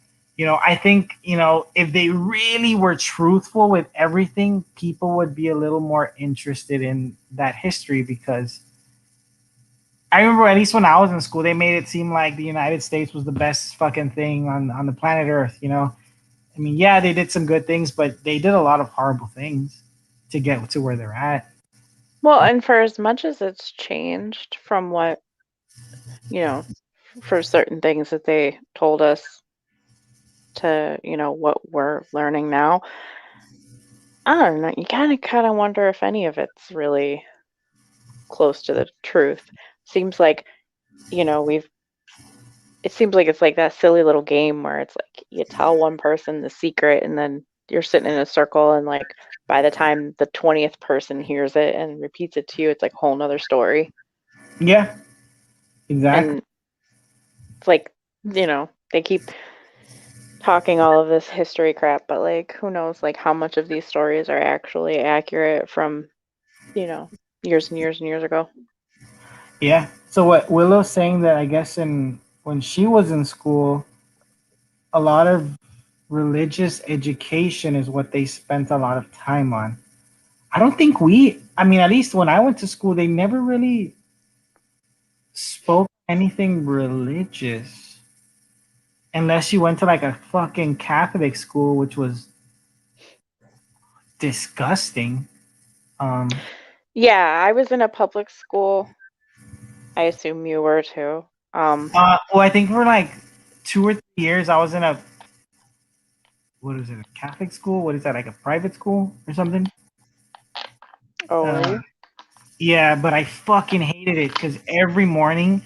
I think if they really were truthful with everything, people would be a little more interested in that history because I remember at least when I was in school, they made it seem like the United States was the best fucking thing on the planet Earth. I mean, yeah, they did some good things, but they did a lot of horrible things to get to where they're at. Well, and for as much as it's changed from what, you know, for certain things that they told us to, what we're learning now, I don't know. You kind of wonder if any of it's really close to the truth. Seems like, we've it seems like it's like that silly little game where it's like you tell one person the secret and then you're sitting in a circle and like by the time the 20th person hears it and repeats it to you, it's like a whole nother story. Yeah, exactly. And it's like, they keep talking all of this history crap, but like who knows like how much of these stories are actually accurate from, you know, years and years and years ago. Yeah. So what Willow's saying that I guess in when she was in school, a lot of religious education is what they spent a lot of time on. I don't think I mean, at least when I went to school, they never really spoke anything religious unless you went to like a fucking Catholic school, which was disgusting. Um, Yeah, I was in a public school. I assume you were too. well, I think for like 2 or 3 years, I was in a what is it, a Catholic school? What is that, like a private school or something? Oh, were Uh, you? yeah, but I fucking hated it because every morning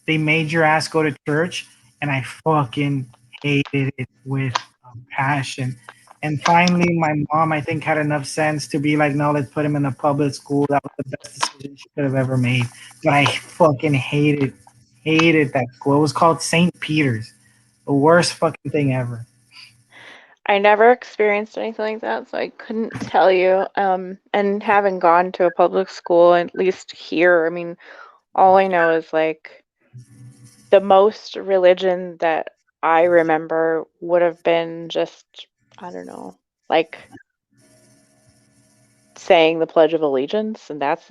they made your ass go to church, and I fucking hated it with passion. And finally, my mom, I think, had enough sense to be like, no, let's put him in a public school. That was the best decision she could have ever made. But I fucking hated that school. It was called St. Peter's, the worst fucking thing ever. I never experienced anything like that, so I couldn't tell you. And having gone to a public school, at least here, I mean, all I know is like the most religion that I remember would have been just, I don't know, like saying the Pledge of Allegiance, and that's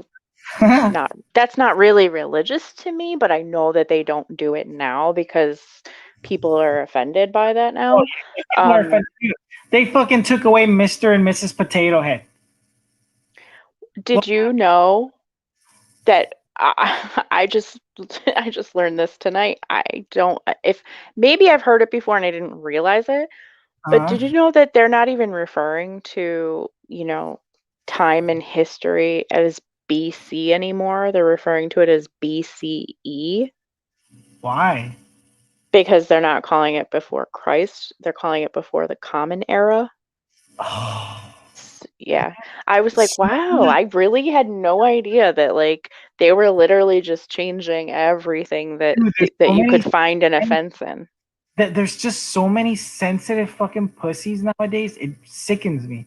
not really religious to me, but I know that they don't do it now because people are offended by that Oh, now. people are offended Um, too. They fucking took away Mr. and Mrs. Potato Head. Well, did you know that I just I just learned this tonight. I don't if maybe I've heard it before and I didn't realize it, but uh, did you know that they're not even referring to, time in history as BC anymore? They're referring to it as BCE why? because they're not calling it before Christ. They're calling it before the Common Era. Oh, Yeah. I was like, so wow, much, I really had no idea that like they were literally just changing everything that dude. There's that so you many. could find an offense in. There's just so many sensitive fucking pussies nowadays. It sickens me.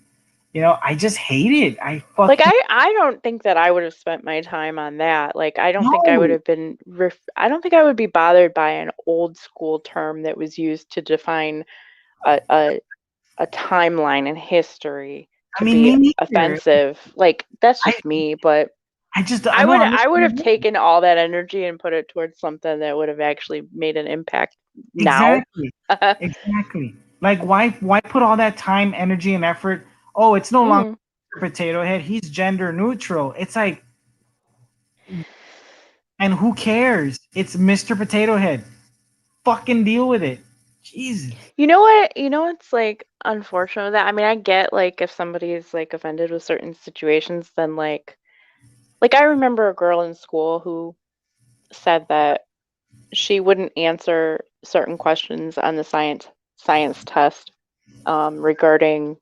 You know, I just hate it. I Like fucking I don't think that I would have spent my time on that. Like I don't think I would no. have been I don't think I would be bothered by an old school term that was used to define a a timeline in history I to mean, be me neither. offensive. Like that's I just me, but I don't I would have understand. taken all that energy and put it towards something that would have actually made an impact now. Exactly. Exactly. Like why put all that time, energy, and effort? Oh, it's no longer Mm. Potato Head. He's gender neutral. It's like, and who cares? It's Mr. Potato Head. Fucking deal with it. Jesus. You know what? You know what's like unfortunate with that? I mean, I get like if somebody is like offended with certain situations, then like I remember a girl in school who said that she wouldn't answer certain questions on the science test regarding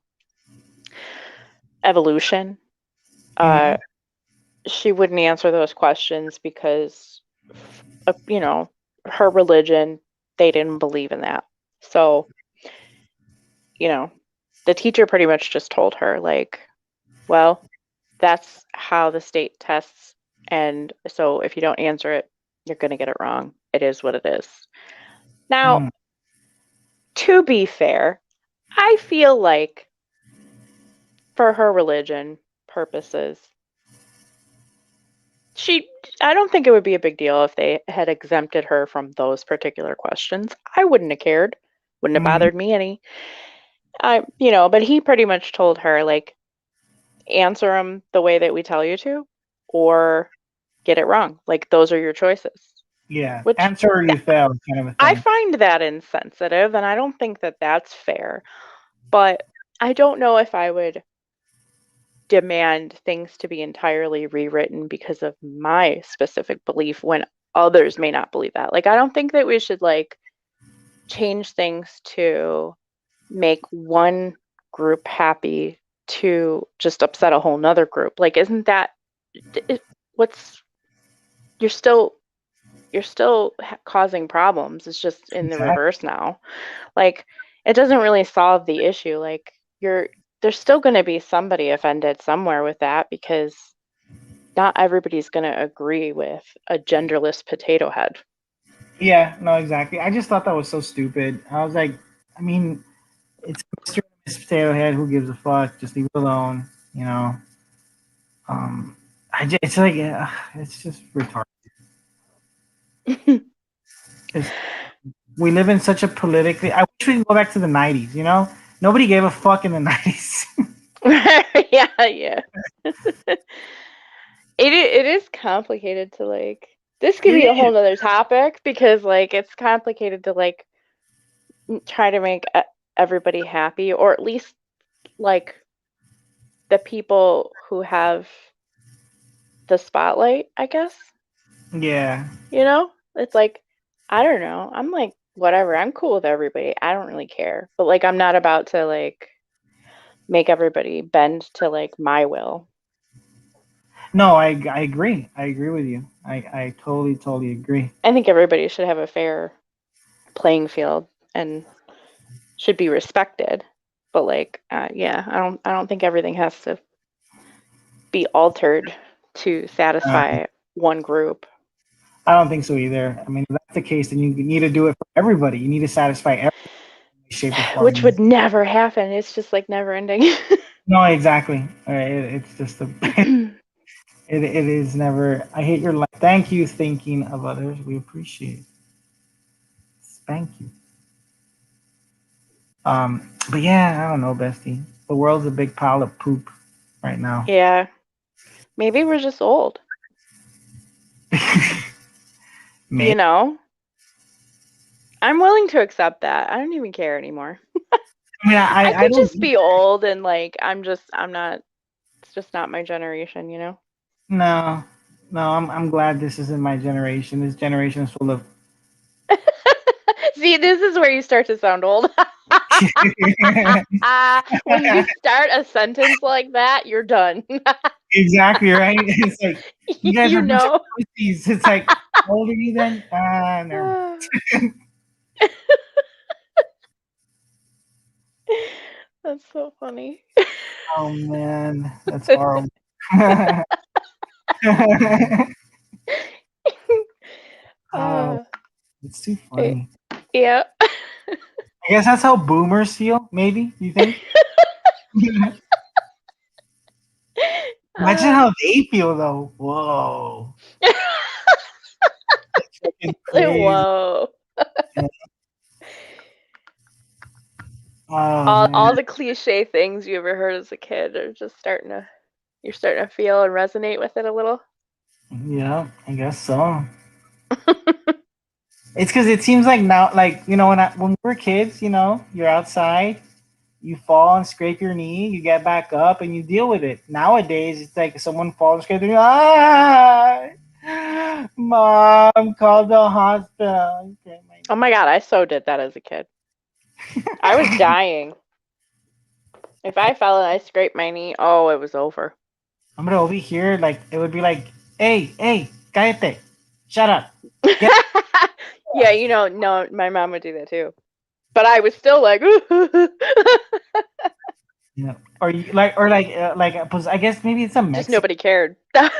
evolution. Mm-hmm. Uh, she wouldn't answer those questions because, you know, her religion, they didn't believe in that. So, you know, the teacher pretty much just told her, like, well, that's how the state tests. And so if you don't answer it, you're going to get it wrong. It is what it is. Now, Mm. to be fair, I feel like for her religion purposes, she I don't think it would be a big deal if they had exempted her from those particular questions. I wouldn't have cared. Wouldn't have Mm-hmm. bothered me any. But he pretty much told her like answer them the way that we tell you to or get it wrong. Like those are your choices. Yeah. Which Answer or you fail kind of a I thing. find that insensitive and I don't think that that's fair. But I don't know if I would demand things to be entirely rewritten because of my specific belief when others may not believe that. Like I don't think that we should like change things to make one group happy to just upset a whole nother group. Like isn't that what's you're still causing problems. It's just in the Exactly. reverse now. Like it doesn't really solve the issue. Like you're there's still going to be somebody offended somewhere with that because not everybody's going to agree with a genderless potato head. Yeah, no, exactly. I just thought that was so stupid. I was like, I mean, it's Mr. and Miss Potato Head. Who gives a fuck? Just leave it alone. You know. Um, it's like, it's just retarded. It's, we live in such a politically. I wish we could go back to the '90s. You know, nobody gave a fuck in the '90s. Yeah, yeah. It is complicated to like. This could It be a is. whole nother topic because like it's complicated to like try to make everybody happy, or at least like the people who have the spotlight, I guess. Yeah. You know? It's like I don't know. I'm like whatever. I'm cool with everybody. I don't really care. But like I'm not about to like make everybody bend to like my will. No, I agree. I agree with you. I totally agree. I think everybody should have a fair playing field and should be respected. But like yeah, I don't think everything has to be altered to Uh, satisfy one group. I don't think so either. I mean, if that's the case, then you need to do it for everybody. You need to satisfy every shape or Which form. would never happen. It's just like never ending. No, exactly. It's just a. It is never. I hate your life. Thank you, thinking of others. We appreciate it. Thank you. But yeah, I don't know, bestie. The world's a big pile of poop right now. Yeah. Maybe we're just old. Maybe. You know? I'm willing to accept that. I don't even care anymore. I mean, I I could don't. just be old and like I'm not it's just not my generation, you know? No, no. I'm glad this isn't my generation. This generation is full of. See, this is where you start to sound old. When you start a sentence like that, you're done. Exactly right. It's like you guys You are a bunch of know? pussies. It's like how old are you then? Never mind. That's so funny. Oh man, that's horrible. Oh, uh, it's too eh, funny. yeah. I guess that's how boomers feel. Maybe you think? Imagine Uh, how they feel though. Whoa, that's fucking crazy. whoa. Oh All man, the cliche things you ever heard as a kid are just you're starting to feel and resonate with it a little. yeah, I guess so. It's because it seems like now, like when we were kids, you're outside, you fall and scrape your knee, you get back up and you deal with it. Nowadays, it's like someone falls and scrapes their knee. Mom, call the hospital. Okay, Oh my God, I so did that as a kid. I was dying. If I fell and I scraped my knee, oh, it was over. I'm gonna over here, like it would be like, hey, cállate, shut up, get Yeah, no, my mom would do that too. But I was still like, or you like, 'cause I guess maybe it's a just Mexican, nobody cared. but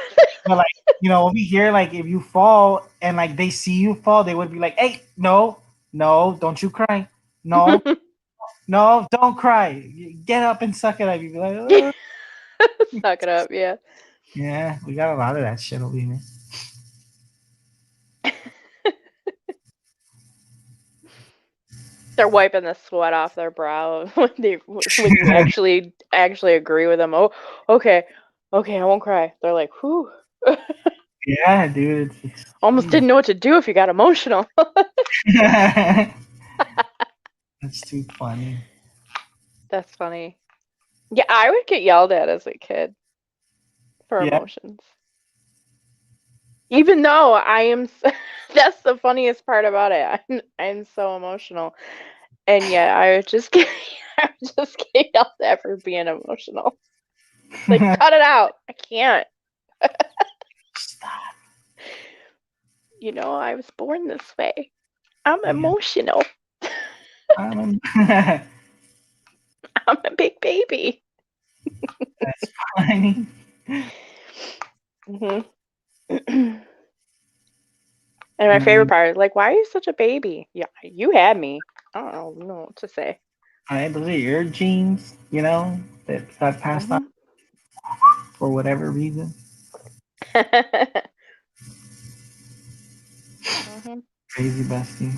like over here, like if you fall and like they see you fall, they would be like, hey, no, don't you cry, no, no, don't cry, get up and suck it up. You'd be like, "Ugh." Suck it up, yeah. Yeah, we got a lot of that shit over here. They're wiping the sweat off their brow when you actually agree with them. Oh, okay, okay, I won't cry. They're like, whew. Yeah, dude, Almost didn't know what to do if you got emotional. it's that's too funny. That's funny. Yeah, I would get yelled at as a kid for Yeah. emotions. Even though that's the funniest part about it. I'm so emotional. And yet I would just get I would just get yelled at for being emotional. Like, cut it out. I can't. Stop. I was born this way. I'm Yeah. emotional. Um, I'm a big baby. that's funny. hmm And my favorite Man, part is like, why are you such a baby? Yeah, you had me. I don't know what to say. those are your genes, that got passed on hmm for whatever reason. Hmm. Crazy bestie.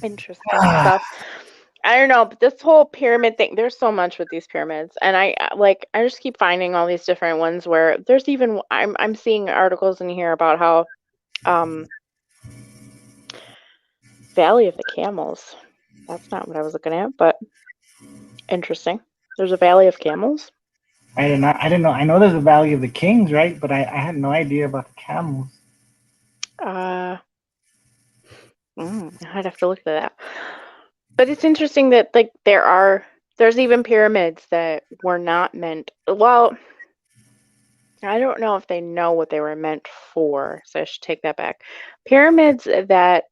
Interesting stuff. I don't know, but this whole pyramid thing, there's so much with these pyramids. And I just keep finding all these different ones where there's even I'm seeing articles in here about how um Valley of the Camels. That's not what I was looking at, but interesting. There's a Valley of Camels. I did not. I didn't know. I know there's the Valley of the Kings, right? But I had no idea about the camels. Uh, I'd have to look at that. But it's interesting that like there's even pyramids that were not meant. Well, I don't know if they know what they were meant for, so I should take that back. Pyramids that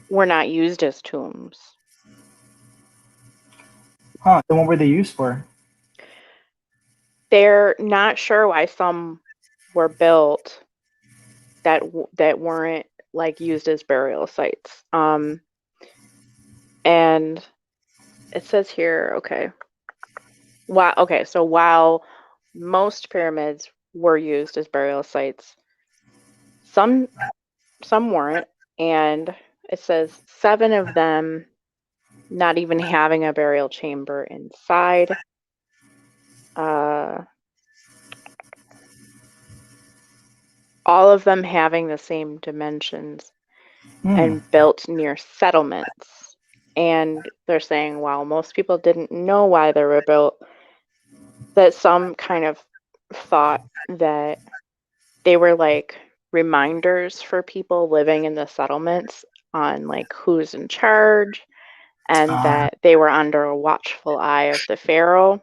were not used as tombs. Huh? Then what were they used for? They're not sure why some were built that weren't like used as burial sites. And it says here, so while most pyramids were used as burial sites, some some weren't, and it says 7 of them not even having a burial chamber inside. Uh, all of them having the same dimensions Hmm. and built near settlements. And they're saying while most people didn't know why they were built, that some kind of thought that they were like reminders for people living in the settlements on like who's in charge, and Uh, that they were under a watchful eye of the pharaoh.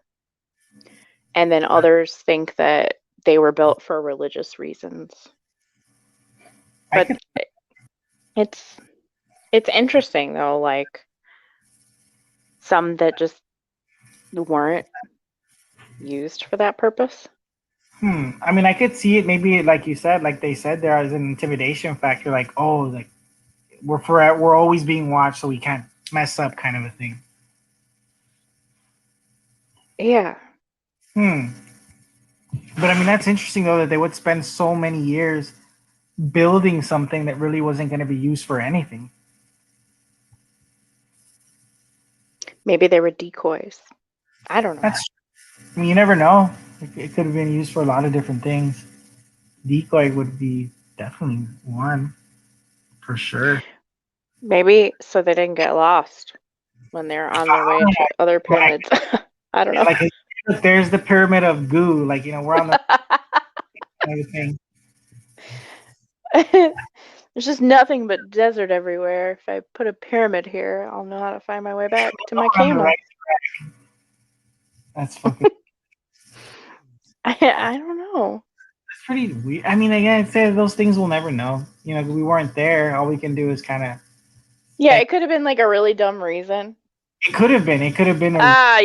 And then others think that they were built for religious reasons. I But could. it's it's interesting though, like some that just weren't used for that purpose. I mean, I could see it. Maybe, like you said, like they said, there is an intimidation factor. Like, oh, like we're always being watched, so we can't mess up, kind of a thing. Yeah. Hmm. But I mean, that's interesting though that they would spend so many years building something that really wasn't going to be used for anything. Maybe they were decoys. I don't know. That's. I mean, you never know. It could have been used for a lot of different things. Decoy would be definitely one for sure. Maybe so they didn't get lost when they're on their way to other Like, pyramids. I don't yeah, know. like look, there's the pyramid of goo. Like, we're on the kind of thing. There's just nothing but desert everywhere. If I put a pyramid here, I'll know how to find my way back to my We're on the right. camel. That's fucking. I don't know. That's pretty weird. I mean, again, I'd say those things we'll never know. We weren't there. All we can do is kind of. Yeah, it could have been like a really dumb reason. It could have been. It could have been a Ah,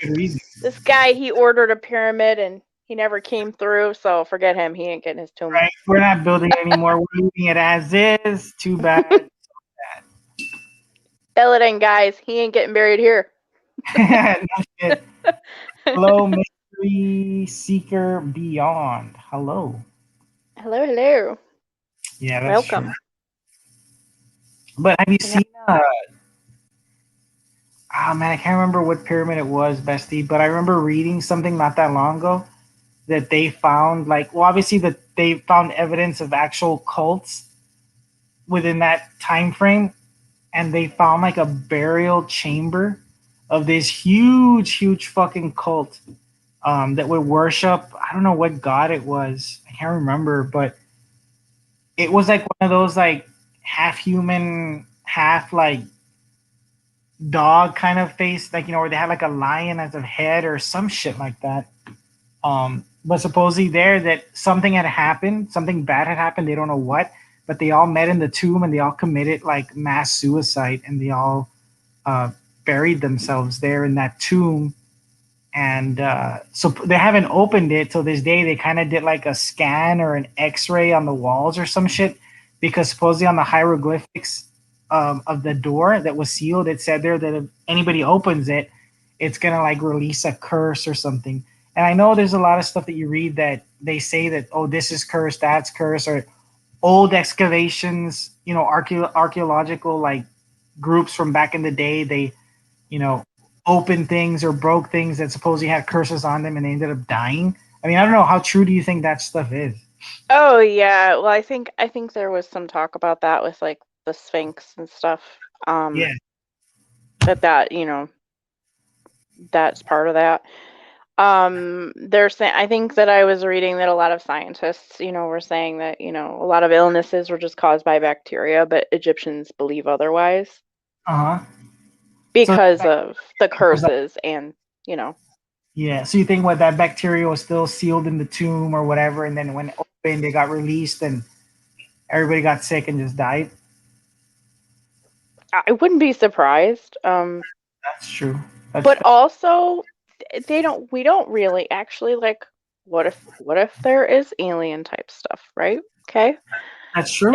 good reason. this guy, he ordered a pyramid and he never came through, so forget him. He ain't getting his tomb. Right? We're not building it anymore. We're leaving it as is. Too bad. Illidan, guys, he ain't getting buried here. No shit. Hello, Mystery Seeker Beyond. Hello. Hello, hello. Yeah, that's true. Welcome. But have you Yeah. seen? Oh man, I can't remember what pyramid it was, Bestie. But I remember reading something not that long ago that they found, like, well, obviously that they found evidence of actual cults within that time frame, and they found like a burial chamber of this huge fucking cult that would worship. I don't know what god it was. I can't remember, but it was like one of those like half human, half like dog kind of face, like where they had like a lion as a head or some shit like that. But supposedly there that something had happened, something bad had happened. They don't know what, but they all met in the tomb and they all committed like mass suicide and they all uh, buried themselves there in that tomb. And so they haven't opened it till this day. They kind of did like a scan or an X-ray on the walls or some shit because supposedly on the hieroglyphics of the door that was sealed, it said there that if anybody opens it, it's gonna like release a curse or something. And I know there's a lot of stuff that you read that they say that, oh, this is cursed, that's cursed, or old excavations, archaeological like groups from back in the day. They, opened things or broke things that supposedly had curses on them, and they ended up dying. I mean, I don't know, how true do you think that stuff is? Oh yeah, well I think there was some talk about that with like the Sphinx and stuff. Yeah. That that's part of that. They're saying I think that I was reading that a lot of scientists, were saying that, a lot of illnesses were just caused by bacteria, but Egyptians believe otherwise Uh huh. So because of the was that, curses and, you know, yeah. So you think what, that bacteria was still sealed in the tomb or whatever, and then when it opened, they got released, and everybody got sick and just died. I wouldn't be surprised. That's true. That's But also we don't really actually like what if there is alien type stuff, right? Okay. that's true.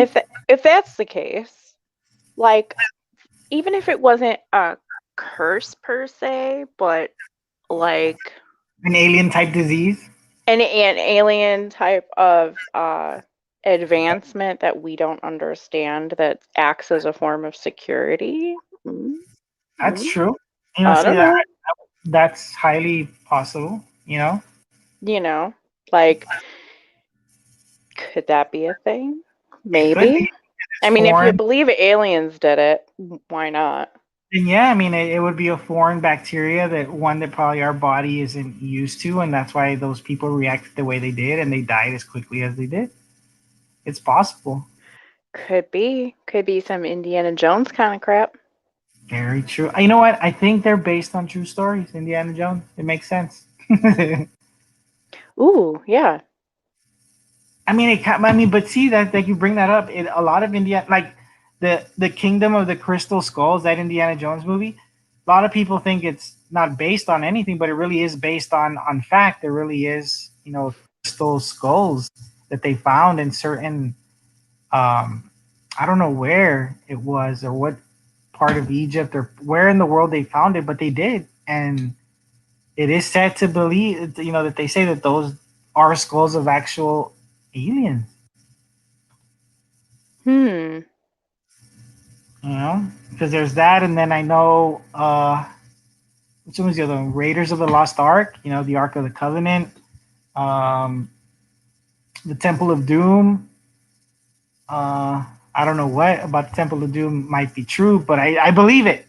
If that's the case, like even if it wasn't a curse per se, but like An alien type disease. an alien type of advancement that we don't understand that acts as a form of security. Mm, That's mm, true. I See don't that, know. that's highly possible. You know, like could that be a thing? It could Maybe. be. I It's mean, if you foreign. believe aliens did it, why not? And yeah, I mean, it would be a foreign bacteria, that one that probably our body isn't used to, and that's why those people reacted the way they did, and they died as quickly as they did. It's possible. Could be. Could be some Indiana Jones kind of crap. Very true. You know what? I think they're based on true stories. Indiana Jones. It makes sense. Ooh, yeah. I mean, but see that, you bring that up. A lot of Indiana, like the Kingdom of the Crystal Skulls, that Indiana Jones movie. A lot of people think it's not based on anything, but it really is based on fact. There really is, crystal skulls that they found in certain. Um, I don't know where it was or what part of Egypt or where in the world they found it, but they did, and it is said to believe, that they say that those are skulls of actual aliens. Hmm. Because there's that, and then I know, which one was the other one? Raiders of the Lost Ark. The Ark of the Covenant, um, the Temple of Doom. I don't know what about the Temple of Doom might be true, but I believe it.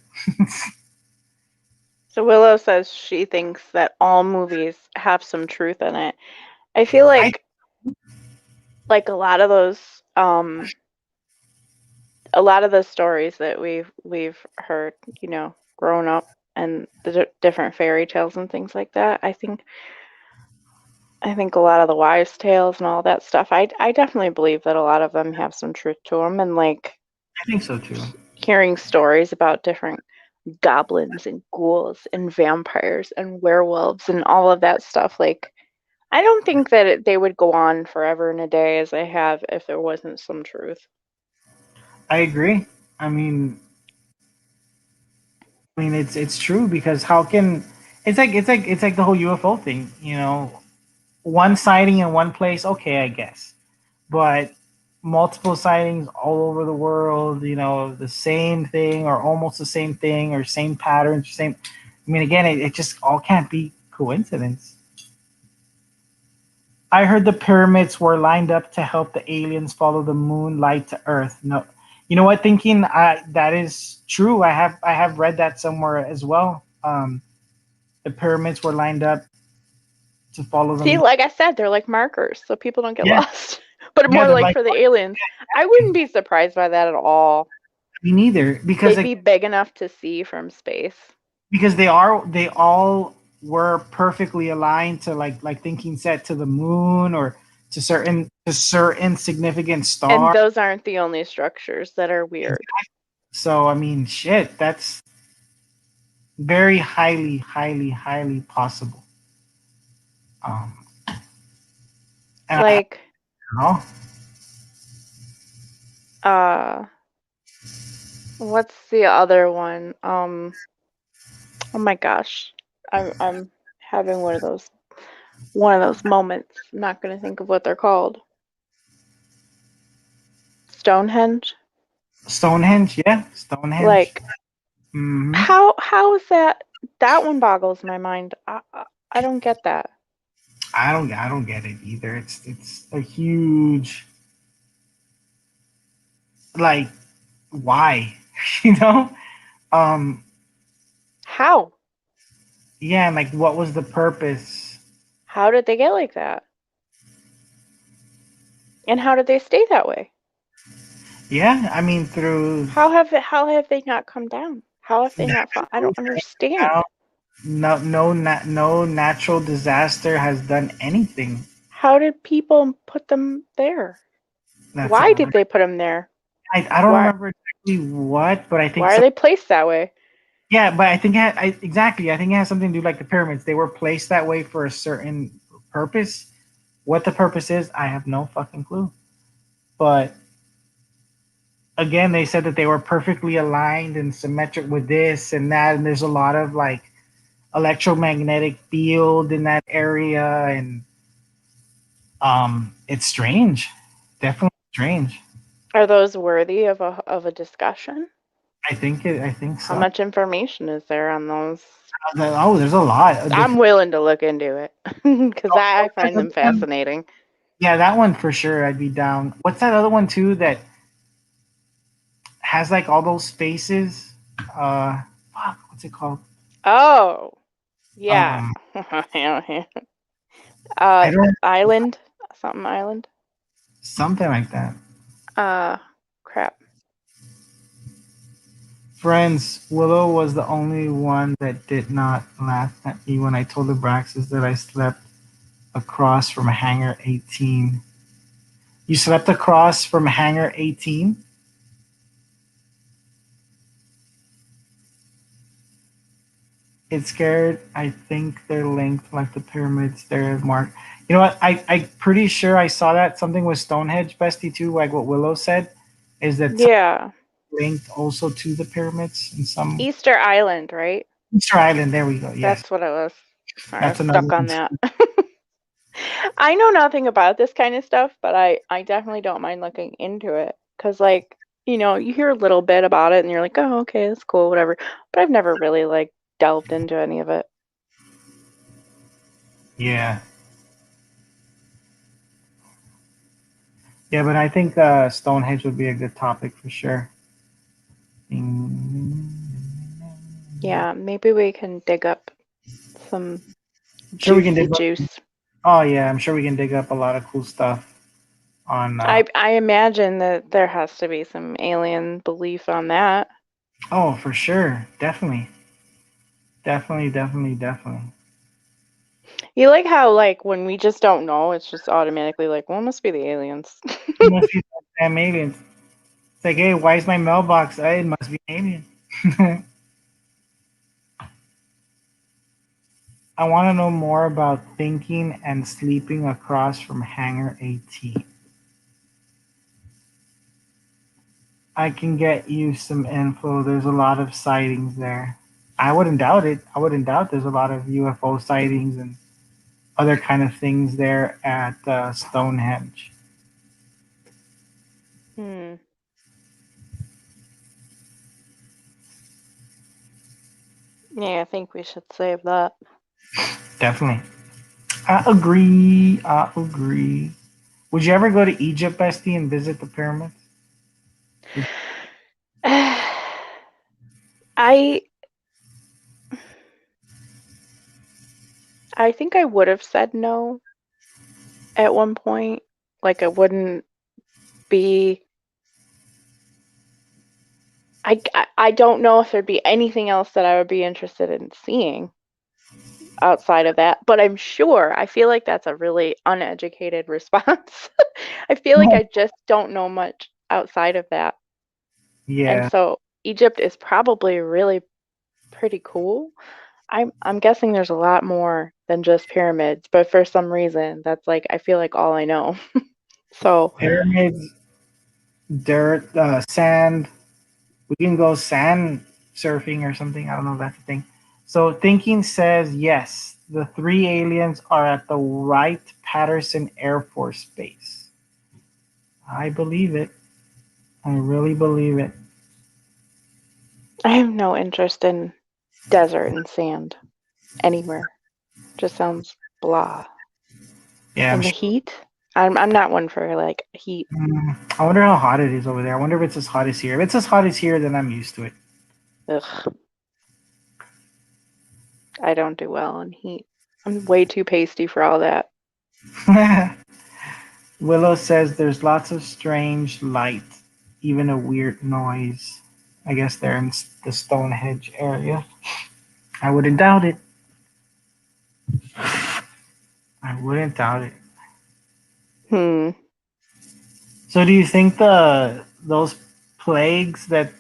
So Willow says she thinks that all movies have some truth in it. I feel I like a lot of the stories that we've heard, grown up and the different fairy tales and things like that. I think a lot of the wives' tales and all that stuff. I definitely believe that a lot of them have some truth to them, and like think so too. hearing stories about different goblins and ghouls and vampires and werewolves and all of that stuff. Like I don't think that they would go on forever and a day as they have if there wasn't some truth. I agree. I mean, it's true, because how can, it's like the whole UFO thing. One sighting in one place, okay, I guess, but multiple sightings all over the world, the same thing or almost the same thing or same patterns, same. I mean, again, it just all can't be coincidence. I heard the pyramids were lined up to help the aliens follow the moonlight to Earth. No, you know what? Thinking, that is true. I have read that somewhere as well. The pyramids were lined up to follow the See, moon. like I said, they're like markers so people don't get Yeah, lost. But yeah, more they're like like, for the aliens. I wouldn't be surprised by that at all. me neither, because They'd be big enough to see from space. they all were perfectly aligned to, like thinking set to the moon or to certain significant And stars. those aren't the only structures that are weird. So I mean, shit, that's very highly, highly, highly possible. Um, and I Like, don't know. uh, what's the other one? Oh my gosh. I'm having one of those moments. I'm not gonna think of what they're called. Stonehenge? Stonehenge, yeah, Stonehenge. Like, Hmm. how is that? That one boggles my mind. I don't get that. I don't get it either. It's a huge, like, why, you know? Um, How? yeah, and like, what was the purpose? How did they get like that? And how did they stay that way? Yeah, I mean, through How have they not come down? How have they not fall? I don't understand. now, no natural disaster has done anything. How did people put them there? That's Why a did they put them there? I don't Why remember exactly what, but I think why are some. they placed that way? Yeah, but I think exactly. I think it has something to do like the pyramids. They were placed that way for a certain purpose. What the purpose is, I have no fucking clue. But again, they said that they were perfectly aligned and symmetric with this and that, and there's a lot of like electromagnetic field in that area, and it's strange, definitely strange. Are those worthy of a discussion? I think How so. much information is there on those? Oh, there's a lot. I'm willing to look into it because I find them fascinating. Yeah, that one for sure. I'd be down. What's that other one too that has like all those spaces? Fuck, what's it called? Oh, yeah. Um, uh, I don't Island, something island. something like that. Uh, Crap. Friends, Willow was the only one that did not laugh at me when I told the Braxes that I slept across from Hangar 18. You slept across from Hangar 18? It's scared. I think they're linked like the pyramids there, Mark. You know what? I'm pretty sure I saw that something with Stonehenge, Bestie, too, like what Willow said, is that Yeah, linked also to the pyramids in some Easter Island, right? Easter Island. There we go. Yes, That's what it was. Sorry, I that's was another stuck one. on that. I know nothing about this kind of stuff, but I definitely don't mind looking into it because, like, you hear a little bit about it and you're like, oh, okay, that's cool, whatever. But I've never really like delved into any of it. Yeah, yeah, but I think Stonehenge would be a good topic for sure. Yeah, maybe we can dig up some Sure, we can dig juicy up. juice. Oh yeah, I'm sure we can dig up a lot of cool stuff on. I imagine that there has to be some alien belief on that. Oh, for sure, definitely, definitely. You like how like when we just don't know, it's just automatically like, well, it must be the aliens. It must be some damn aliens. It's like, hey, why is my mailbox? It must be an alien. I want to know more about thinking and sleeping across from Hangar 18. I can get you some info. There's a lot of sightings there. I wouldn't doubt it. I wouldn't doubt there's a lot of UFO sightings and other kind of things there at Stonehenge. Hmm. Yeah, I think we should save that. Definitely. I agree. I agree. Would you ever go to Egypt, Bestie, and visit the pyramids? I I think I would have said no at one point. Like I wouldn't be I don't know if there'd be anything else that I would be interested in seeing outside of that, but I'm sure I feel like that's a really uneducated response. I feel like I just don't know much outside of that. And Yeah, so Egypt is probably really pretty cool. I'm guessing there's a lot more than just pyramids, but for some reason that's like I feel like all I know. So, pyramids, dirt, sand. We can go sand surfing or something. I don't know if that's a thing. So thinking says yes, the three aliens are at the Wright Patterson Air Force Base. I believe it. I really believe it. I have no interest in desert and sand anywhere. Just sounds blah. Yeah, I'm And the sure. heat? I'm not one for like heat. I wonder how hot it is over there. I wonder if it's as hot as here. If it's as hot as here, then I'm used to it. Ugh, I don't do well in heat. I'm way too pasty for all that. Willow says there's lots of strange light, even a weird noise. I guess they're in the Stonehenge area. I wouldn't doubt it. I wouldn't doubt it. Hmm. So, do you think those plagues that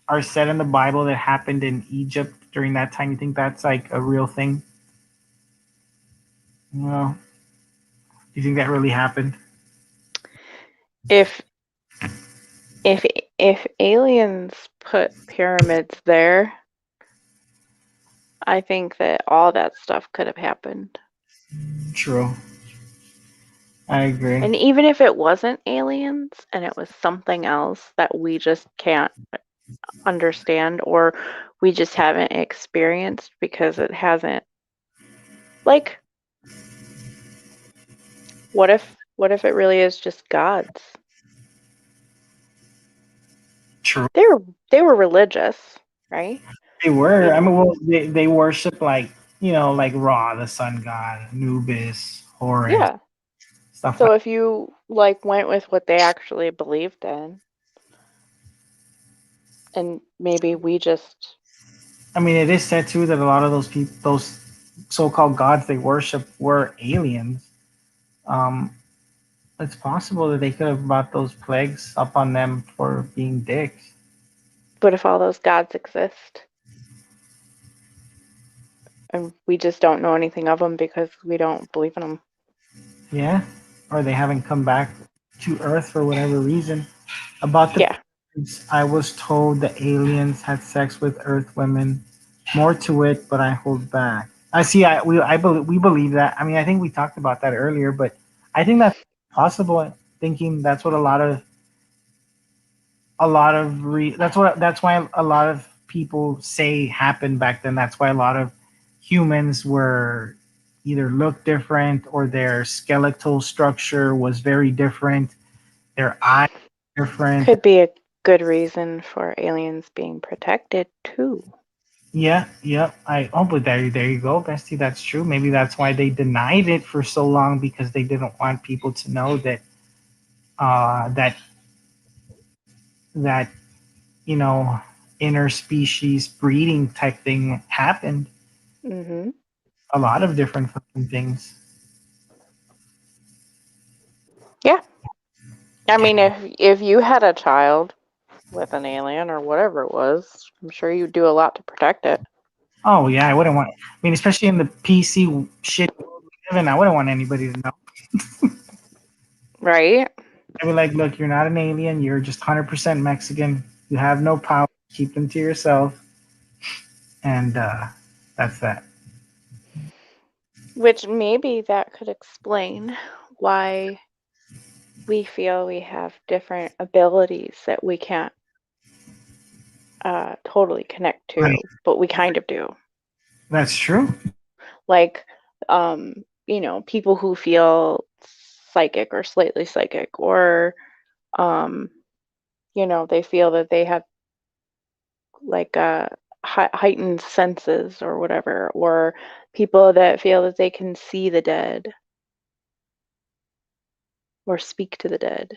are said in the Bible that happened in Egypt during that time, you think that's like a real thing? Well, do you think that really happened? If if if aliens put pyramids there, I think that all that stuff could have happened. True. I agree. And even if it wasn't aliens and it was something else that we just can't understand or we just haven't experienced because it hasn't, like, what if it really is just gods? True. They were they were religious, right? They were. They I mean, well, they worship like like Ra, the sun god, Anubis, Horus, Yeah. stuff So like. if you like went with what they actually believed in, and maybe we just, I mean, it is said too that a lot of those people, those so-called gods they worship, were aliens. Um, it's possible that they could have brought those plagues up on them for being dicks. what if all those gods exist and we just don't know anything of them because we don't believe in them? Yeah, or they haven't come back to Earth for whatever reason. About the Yeah. pyramids, I was told the aliens had sex with Earth women. More to it, but I hold back. I see. We believe that. I mean, I think we talked about that earlier, but I think that's possible. Thinking that's what that's why a lot of people say happened back then. That's why a lot of humans were either looked different or their skeletal structure was very different. Their eyes different. Could be a good reason for aliens being protected too. Yeah, yeah. But there you go, Bestie. That's true. Maybe that's why they denied it for so long because they didn't want people to know that uh that that you know interspecies breeding type thing happened. Hmm. A lot of different fucking things. Yeah. I mean, if you had a child with an alien or whatever it was, I'm sure you'd do a lot to protect it, Oh yeah, I wouldn't want. I mean, especially in the PC shit world we live in, I wouldn't want anybody to know. right? I'd be like, look, you're not an alien. You're just 100% Mexican. You have no power. Keep them to yourself, and that's that. Which maybe that could explain why we feel we have different abilities that we can't totally connect Right. to, but we kind of do. That's true. Like, people who feel psychic or slightly psychic, or, um, they feel that they have like heightened senses or whatever, or people that feel that they can see the dead or speak to the dead.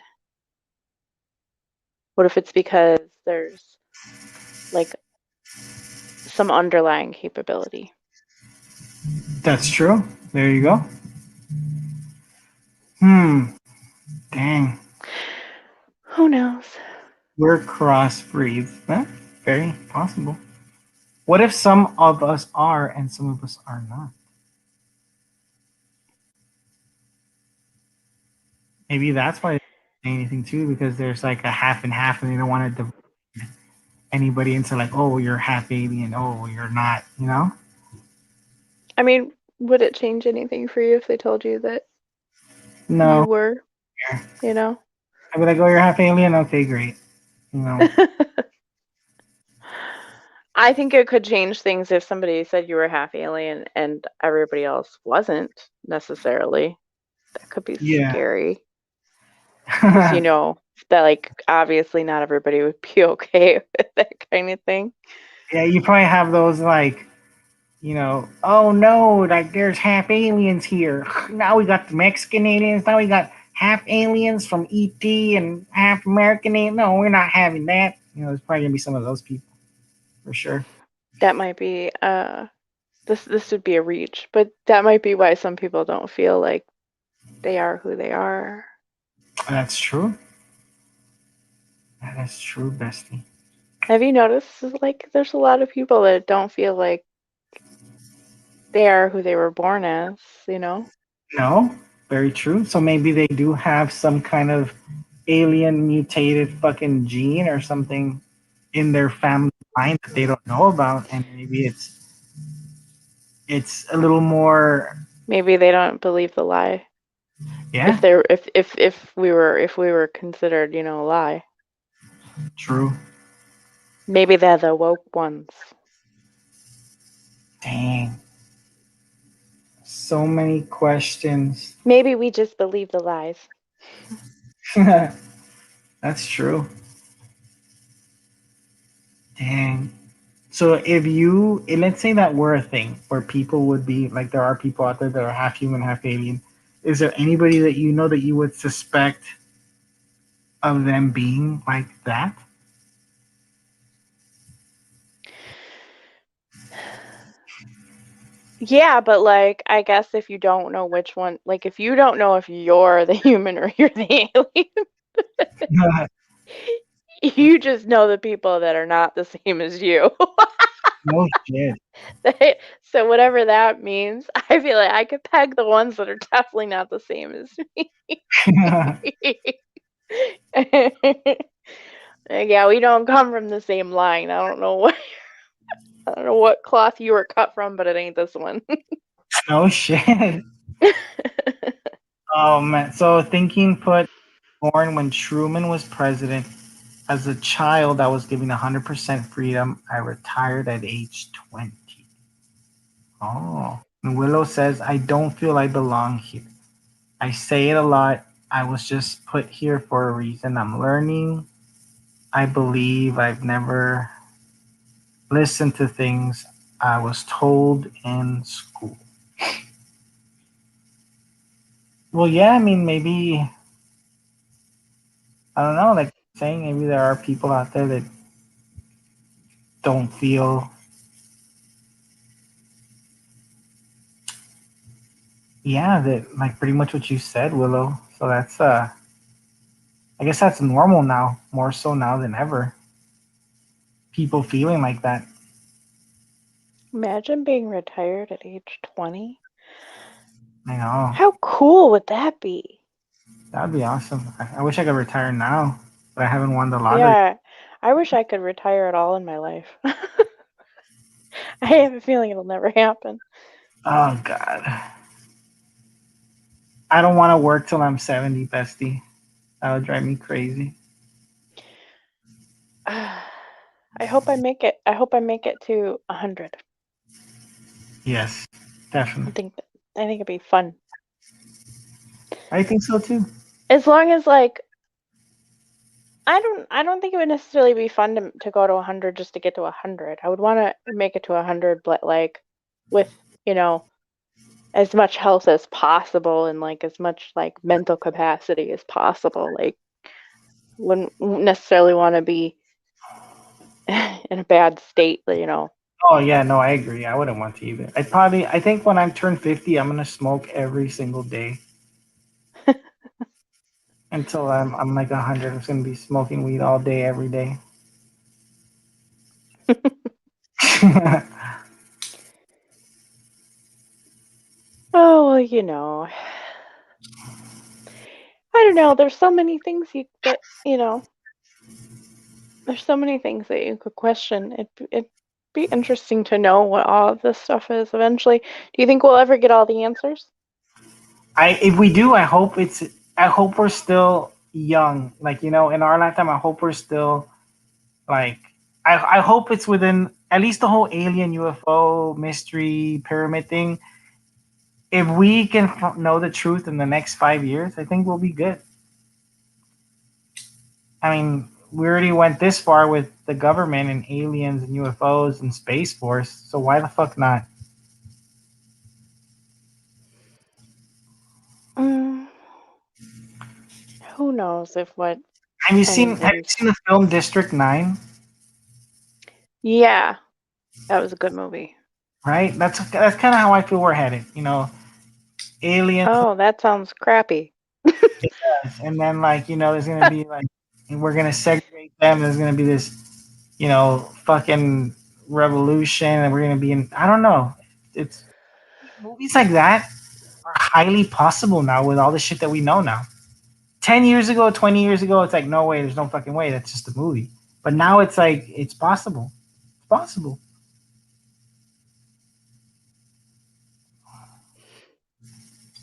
What if it's because there's like some underlying capability? That's true. There you go. Hmm. Dang. Who knows? We're crossbreeds. Very possible. What if some of us are and some of us are not? Maybe that's why they don't say anything too, because there's like a half and half, and they don't want to divide anybody into like, oh, you're half alien, oh, you're not. You know? I mean, would it change anything for you if they told you that you No. were, you know? I'd be like, oh, you're half alien. Okay, great. You know. I think it could change things if somebody said you were half alien and everybody else wasn't necessarily. That could be Yeah. scary because you know that like obviously not everybody would be okay with that kind of thing. Yeah, you probably have those like, oh no, like there's half aliens here. Now we got the Mexican aliens. Now we got half aliens from ET and half American aliens. No, we're not having that. There's probably gonna be some of those people for sure. That might be this would be a reach, but that might be why some people don't feel like they are who they are. That's true. That is true, bestie. Have you noticed like there's a lot of people that don't feel like they are who they were born as, you know? No, very true. So maybe they do have some kind of alien mutated fucking gene or something in their family line that they don't know about, and maybe it's a little more. Maybe they don't believe the lie. Yeah, If we were considered, you know, a lie. true. Maybe they're the woke ones. Dang, so many questions. Maybe we just believe the lies. That's true. Dang. So if let's say that we're a thing where people would be like, there are people out there that are half human, half alien. Is there anybody that you know that you would suspect of them being like that? Yeah, but like I guess if you don't know which one, like if you don't know if you're the human or you're the alien, you just know the people that are not the same as you. No shit. So whatever that means, I feel like I could peg the ones that are definitely not the same as me. Yeah, we don't come from the same line. I don't know what cloth you were cut from, but it ain't this one. No shit. Oh man. So thinking put born when Truman was president. As a child, I was given 100% freedom. I retired at age 20. Oh. And Willow says, I don't feel I belong here. I say it a lot. I was just put here for a reason. I'm learning. I believe I've never listened to things I was told in school. Well, yeah, I mean, maybe, I don't know, like saying maybe there are people out there that don't feel, yeah, that like pretty much what you said, Willow. So that's, I guess that's normal now, more so now than ever. People feeling like that. Imagine being retired at age 20. I know. How cool would that be? That would be awesome. I wish I could retire now, but I haven't won the lottery. Yeah, I wish I could retire at all in my life. I have a feeling it'll never happen. Oh, God. I don't want to work till I'm 70, bestie. That would drive me crazy. I hope I make it. I hope I make it to 100. Yes, I definitely. think I think it'd be fun. I think so too. As long as like I don't think it would necessarily be fun to go to 100 just to get to 100. I would want to make it to 100 but like with, you know, as much health as possible and like as much like mental capacity as possible. Like wouldn't necessarily want to be in a bad state, you know. Oh yeah, no, I agree. I wouldn't want to either. I think when I turn 50, I'm gonna smoke every single day until I'm like 100. I'm just gonna be smoking weed all day, every day. Oh, well, you know. I don't know. There's so many things that, you know, there's so many things that you could question. It'd be interesting to know what all of this stuff is eventually. Do you think we'll ever get all the answers? If we do, I hope we're still young. Like in our lifetime, I hope we're still Like, I hope it's within at least the whole alien UFO mystery pyramid thing. If we can know the truth in the next 5 years, I think we'll be good. I mean, we already went this far with the government and aliens and UFOs and Space Force, so why the fuck not? Mm, who knows if what Have you anybody's. seen the film District 9? Yeah, that was a good movie. Right? That's kind of how I feel we're headed. Aliens, Oh, that sounds crappy. and then like there's gonna be like we're gonna segregate them. There's gonna be this fucking revolution, and we're gonna be in. I don't know. It's movies like that are highly possible now with all the shit that we know now. 10 years ago, 20 years ago, it's like no way. There's no fucking way. That's just a movie. But now it's like it's possible. It's possible.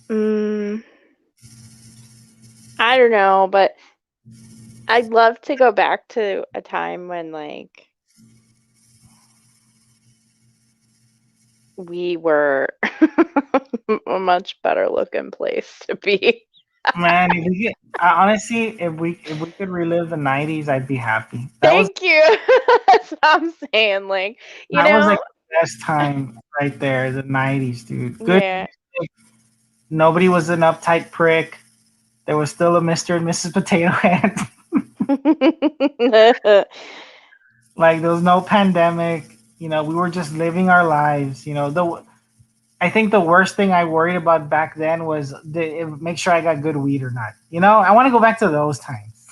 Mm, I don't know, but I'd love to go back to a time when like we were a much better looking place to be. Man, if we honestly, if we could relive the '90s, I'd be happy. Thank you. That's what I'm saying. Like, you That was like know, the best time right there, the '90s, dude. Good yeah. music. Nobody was an uptight prick. There was still a Mr. and Mrs. Potato Head. Like there was no pandemic. We were just living our lives. The I think the worst thing I worried about back then was make sure I got good weed or not. I want to go back to those times.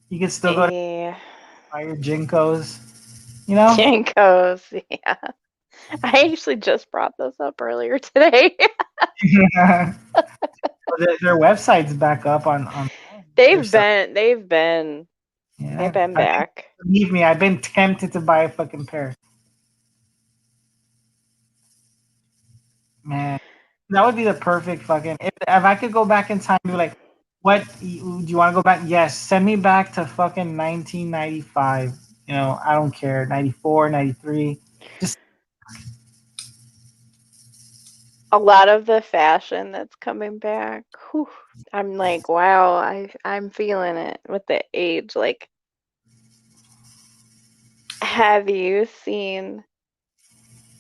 You could still go to Yeah. buy your Jinkos. You know, Jinkos. Yeah. I actually just brought this up earlier today. their website's back up on their They've site. been they've been they've Yeah, been back. believe me, I've been tempted to buy a fucking pair. Man, that would be the perfect fucking. If I could go back in time, and be like, what do you want to go back? Yes, send me back to fucking 1995. I don't care. 94, 93. Just A lot of the fashion that's coming back. Whew, I'm like, wow, I'm feeling it with the age. Like, have you seen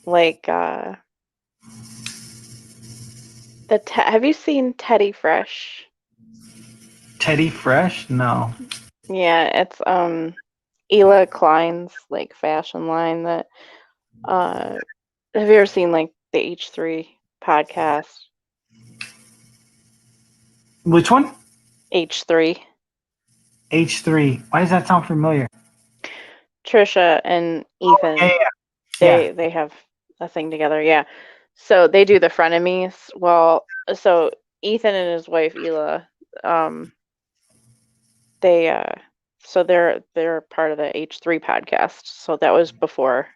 like have you seen Teddy Fresh? Teddy Fresh? No. Yeah, it's Ela Klein's like fashion line that uh have you ever seen like the H3 podcast? Which one? H3. H3. Why does that sound familiar? Trisha and Oh, yeah, Ethan, yeah, yeah. they have a thing together. Yeah. So they do the frenemies. Well, so Ethan and his wife Ela, um, they so they're part of the H3 podcast. So that was before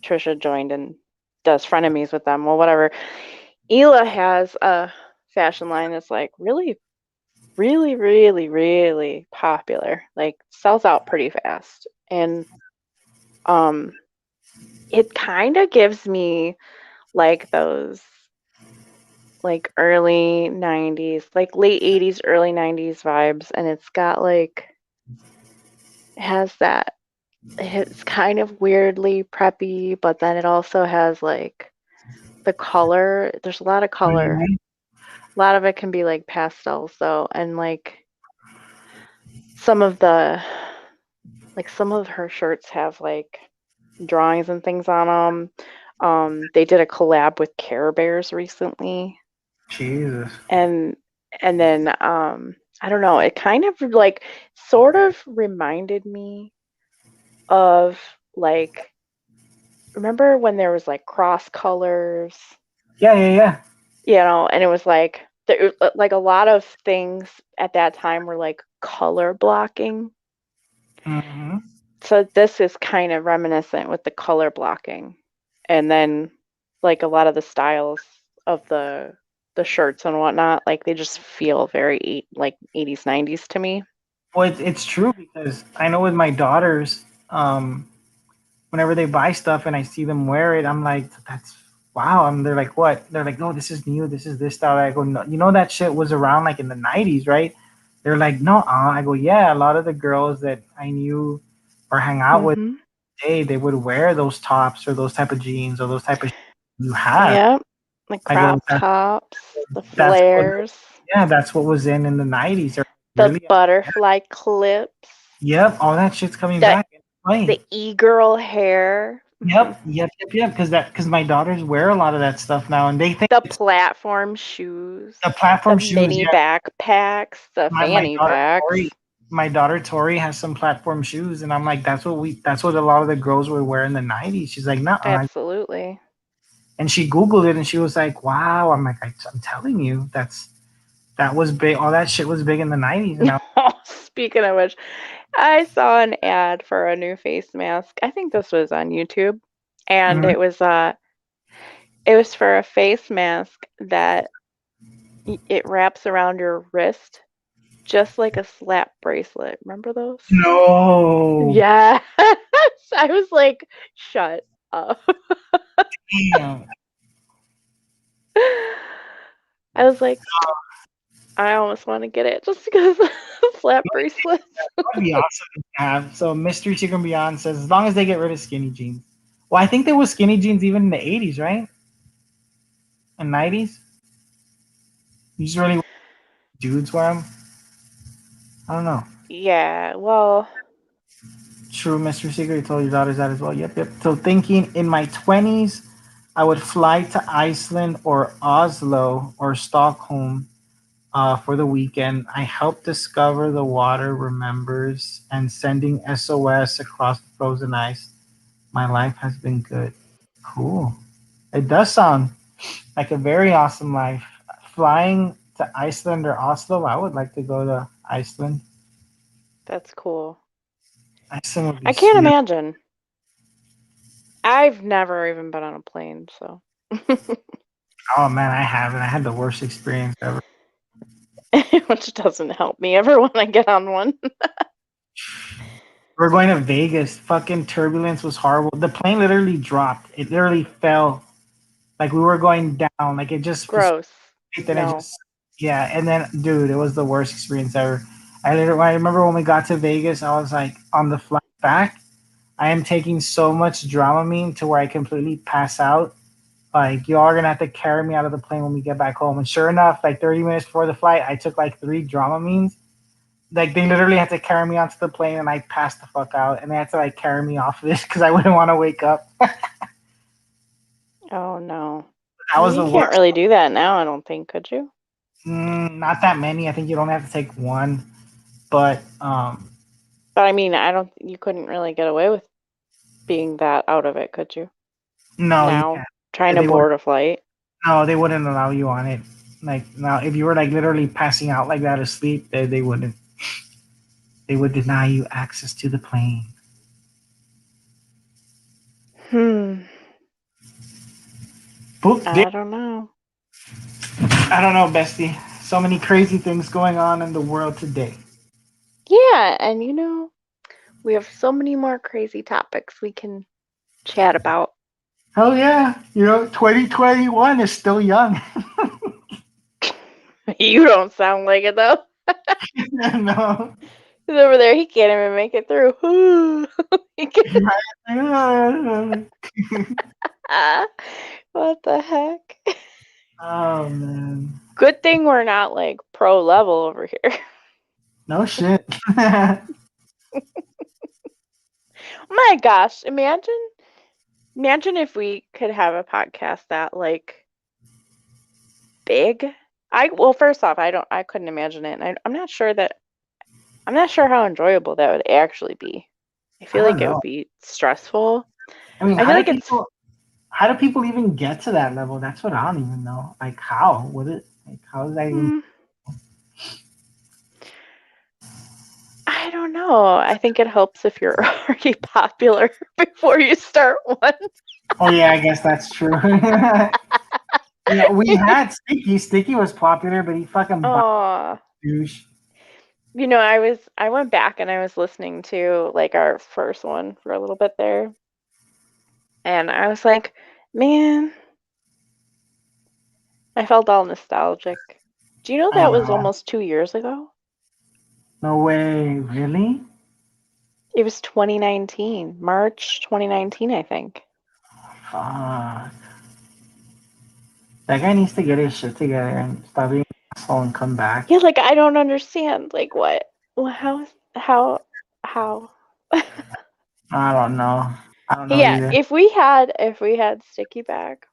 Trisha joined and does frenemies with them. Well, whatever. Ela has a fashion line that's like really, really, really, really popular. Like sells out pretty fast. And um it kind of gives me like those like early 90s, like late 80s, early 90s vibes. And it's got like, it has that, it's kind of weirdly preppy, but then it also has like the color. There's a lot of color. Mhm. A lot of it can be like pastels though. And some of the, some of her shirts have like drawings and things on them. They did a collab with Care Bears recently. Jesus. and and then I don't know, it kind of like sort of reminded me of like, remember when there was like cross colors, Yeah, yeah, yeah. and it was like like a lot of things at that time were like color blocking. Hmm. So this is kind of reminiscent with the color blocking, and then like a lot of the styles of the the shirts and whatnot, like they just feel very like 80s, 90s to me. Well, it's true because I know with my daughters, whenever they buy stuff and I see them wear it, I'm like, that's wow. And they're like, what? They're like, no, this is new. This is this style. I go, no, you know that shit was around like in the '90s, right? They're like, no. I go, yeah. A lot of the girls that I knew or hang out with, Mm-hmm. they would wear those tops or those type of jeans or those type of you have. Yep. The I go, crop tops, the that's what, flares, yeah, that's what was in the '90s. Or the really, butterfly clips, yep, all that shit's coming the back. Playing. the e-girl hair, Yep. Because my daughters wear a lot of that stuff now, and they think the it's platform shoes, the the platform shoes. mini Yeah, backpacks, the my fanny daughter packs. Tori, has some platform shoes, and I'm like, that's what a lot of the girls would wear in the '90s. She's like, nah, Absolutely. and she googled it, and she was like, wow. I'm like, I'm telling you, that was big. All that shit was big in the '90s, and Speaking of which, I saw an ad for a new face mask. I think this was on YouTube, and Mhm. it was for a face mask that it wraps around your wrist just like a slap bracelet. Remember those? No, Yeah. I was like, shut up. damn, I was like, I almost want to get it just because slap bracelets. that'd be awesome to have. So Mystery Chicken Beyond says, as long as they get rid of skinny jeans. Well, I think there was skinny jeans even in the '80s, right? And '90s. You just really dudes wear them. I don't know. Yeah, well, True, Mr. Secret. You told your daughters that as well. Yep. So thinking in my 20s, I would fly to Iceland or Oslo or Stockholm for the weekend. I helped discover the water remembers and sending SOS across the frozen ice. My life has been good. Cool. It does sound like a very awesome life. Flying to Iceland or Oslo, I would like to go to Iceland. that's cool. Iceland would be I can't sweet. imagine. I've never even been on a plane, so. Oh man, I haven't. I had the worst experience ever. Which doesn't help me ever when I get on one. We're going to Vegas. Fucking turbulence was horrible. The plane literally dropped. It literally fell. Like we were going down. Like it just was Gross. straight, then it No. just yeah. And then dude, it was the worst experience ever. I remember when we got to Vegas, I was like on the flight back, I am taking so much Dramamine to where I completely pass out. Like y'all are gonna have to carry me out of the plane when we get back home. And sure enough, like 30 minutes before the flight, I took like 3 Dramamines. Like they literally had to carry me onto the plane, and I passed the fuck out. And they had to like carry me off of this because I wouldn't want to wake up. Oh, no. That was You the can't worst. really do that now, I don't think, could you? Not that many. I think you'd only have to take one. But But I mean, you couldn't really get away with being that out of it, could you? no, you Now, can't. trying to They would board a flight. no, they wouldn't allow you on it. Like now, if you were like literally passing out like that asleep, they wouldn't. They would deny you access to the plane. Hmm. Boop. I don't know. I don't know, bestie. So many crazy things going on in the world today. Yeah, and we have so many more crazy topics we can chat about. Hell yeah. 2021 is still young. You don't sound like it though. No. He's over there. He can't even make it through. What the heck? Oh man. Good thing we're not like pro level over here. No shit. My gosh, imagine if we could have a podcast that like big. Well, first off, I couldn't imagine it. And I'm not sure how enjoyable that would actually be. I I feel don't like it know. would be stressful. I mean, I feel like it's how do people even get to that level? That's what I don't even know. Like how would it like how is that even hmm, I don't know. I think it helps if you're already popular before you start one. Oh yeah, I guess that's true. Yeah, we had Sticky. Sticky was popular, but he fucking Oh, douche. I went back and I was listening to like our first one for a little bit there, and I was like, man, I felt all nostalgic. Do you know I that was know. almost 2 years ago? No way. Really? It was 2019, March 2019, I think. Fuck. That guy needs to get his shit together and stop being an asshole and come back. Yeah, like I don't understand. Like what? Well, how? I don't know. I don't know Yeah, either. if we had Sticky back,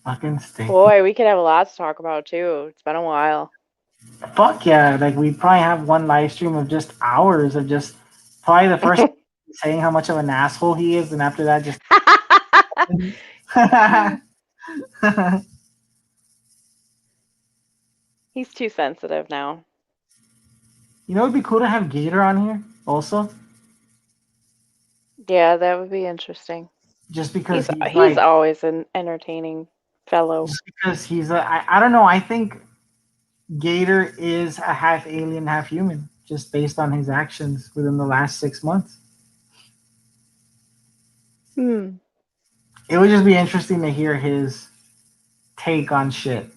Fucking Sticky. boy, we could have a lot to talk about too. It's been a while. Fuck yeah. Like, we probably have one live stream of just hours of just probably the first saying how much of an asshole he is, and after that, just. He's too sensitive now. You know, it'd be cool to have Gator on here also, Yeah, that would be interesting. just because He's he's he's like, always an entertaining fellow. just because he's a, I don't know. I think Gator is a half alien, half human, just based on his actions within the last 6 months. Hmm. It would just be interesting to hear his take on shit.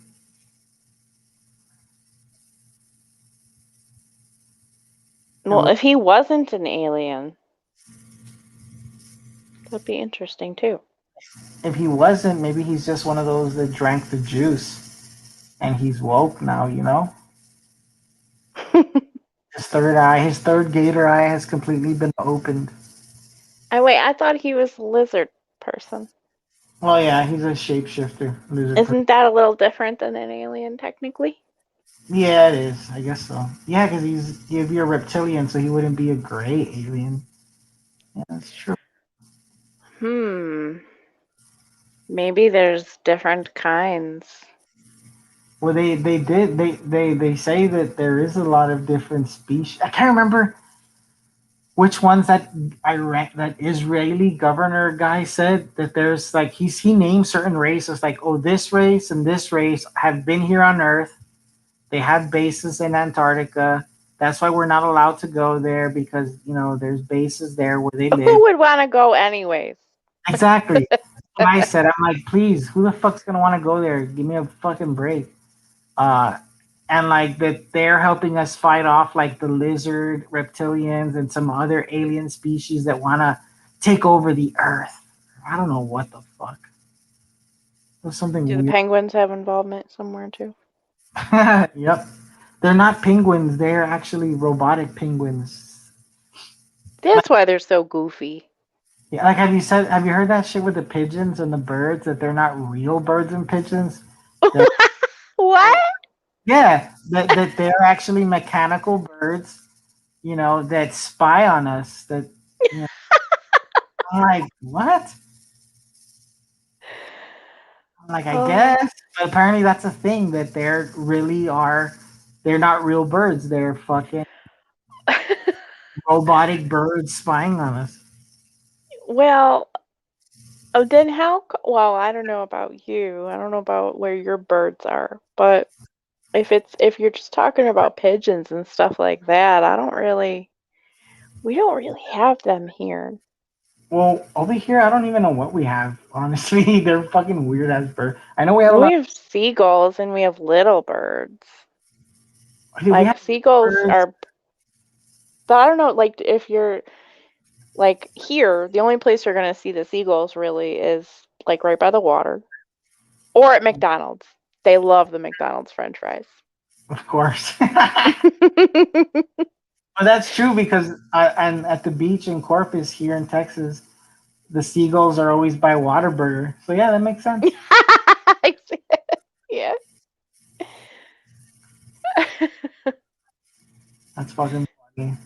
It Well, would, if he wasn't an alien, that'd be interesting too. if he wasn't, maybe he's just one of those that drank the juice and he's woke now, you know? His third gator eye has completely been opened. I thought he was a lizard person. Well, yeah, he's a shapeshifter lizard person. Isn't that a little different than an alien technically? Yeah, it is. I guess so. Yeah, because he'd be a reptilian, so he wouldn't be a gray alien. Yeah, that's true. Hmm. Maybe there's different kinds. Well, they say that there is a lot of different species. I can't remember which ones that that Israeli governor guy said that there's like he named certain races like, oh, this race and this race have been here on Earth. They have bases in Antarctica. That's why we're not allowed to go there because there's bases there where they live. Who would want to go anyways? Exactly. What I said, I'm like, please, who the fuck's gonna want to go there? Give me a fucking break. Uh, and like that, they're helping us fight off like the lizard, reptilians, and some other alien species that want to take over the Earth. I don't know what the fuck. There's something Do the weird. penguins have involvement somewhere too? Yep, they're not penguins. They're actually robotic penguins. Like, That's why they're so goofy. yeah, like have you heard that shit with the pigeons and the birds that they're not real birds and pigeons? They're What? Yeah, that they're actually mechanical birds, that spy on us. That you know, I'm like, what? I'm like, I Oh. guess, but apparently that's a thing that they're really are. They're not real birds. They're fucking robotic birds spying on us. Well, then well, I don't know about you. I don't know about where your birds are, but if you're just talking about pigeons and stuff like that, we don't really have them here. Well, over here, I don't even know what we have. Honestly, they're fucking weird as birds. I know we have a lot. We have seagulls and we have little birds. Dude, we have Like seagulls birds. are, but I don't know, like if you're like here, the only place you're gonna see the seagulls really is like right by the water or at McDonald's. They love the McDonald's French fries. Of course. But that's true because and at the beach in Corpus here in Texas, the seagulls are always by Waterburger. So yeah, that makes sense. Yeah. That's fucking funny.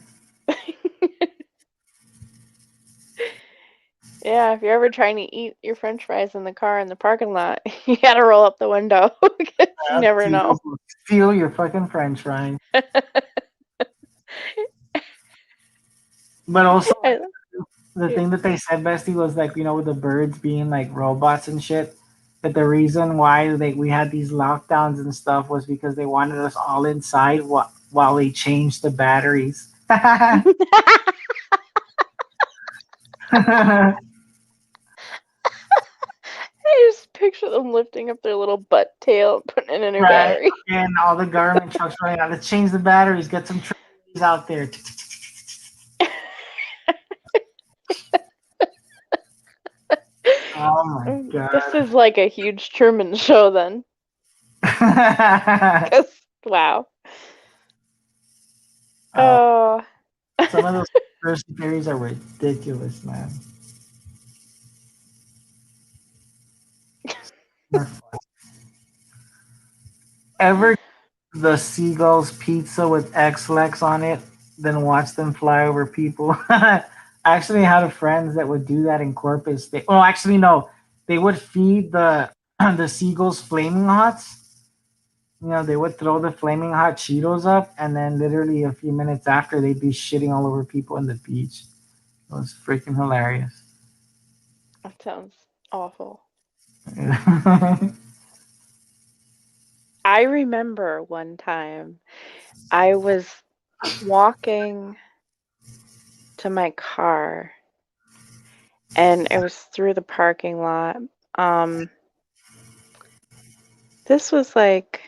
Yeah, if you're ever trying to eat your French fries in the car in the parking lot, you gotta roll up the window because you never know. Seagulls will steal your fucking French fries. But also, I- the Yeah. thing that they said, Bestie, was like, with the birds being like robots and shit. That the reason why we had these lockdowns and stuff was because they wanted us all inside while they changed the batteries. Right, I just picture them lifting up their little butt tail, putting in a new battery. and all the government trucks running out. Let's change the batteries. Get some trees out there. Oh my This god. is like a huge Truman show then. Cause wow. uh, Oh. some of those conspiracy theories are ridiculous, man. Ever the seagulls pizza with X-Lex on it, then watch them fly over people? I actually had a friend that would do that in Corpus. Well, actually, no. They would feed the the seagulls flaming hots. They would throw the flaming hot Cheetos up, and then literally a few minutes after, they'd be shitting all over people in the beach. It was freaking hilarious. That sounds awful. Mm-hmm. I remember one time I was walking to my car and it was through the parking lot. Um, this was like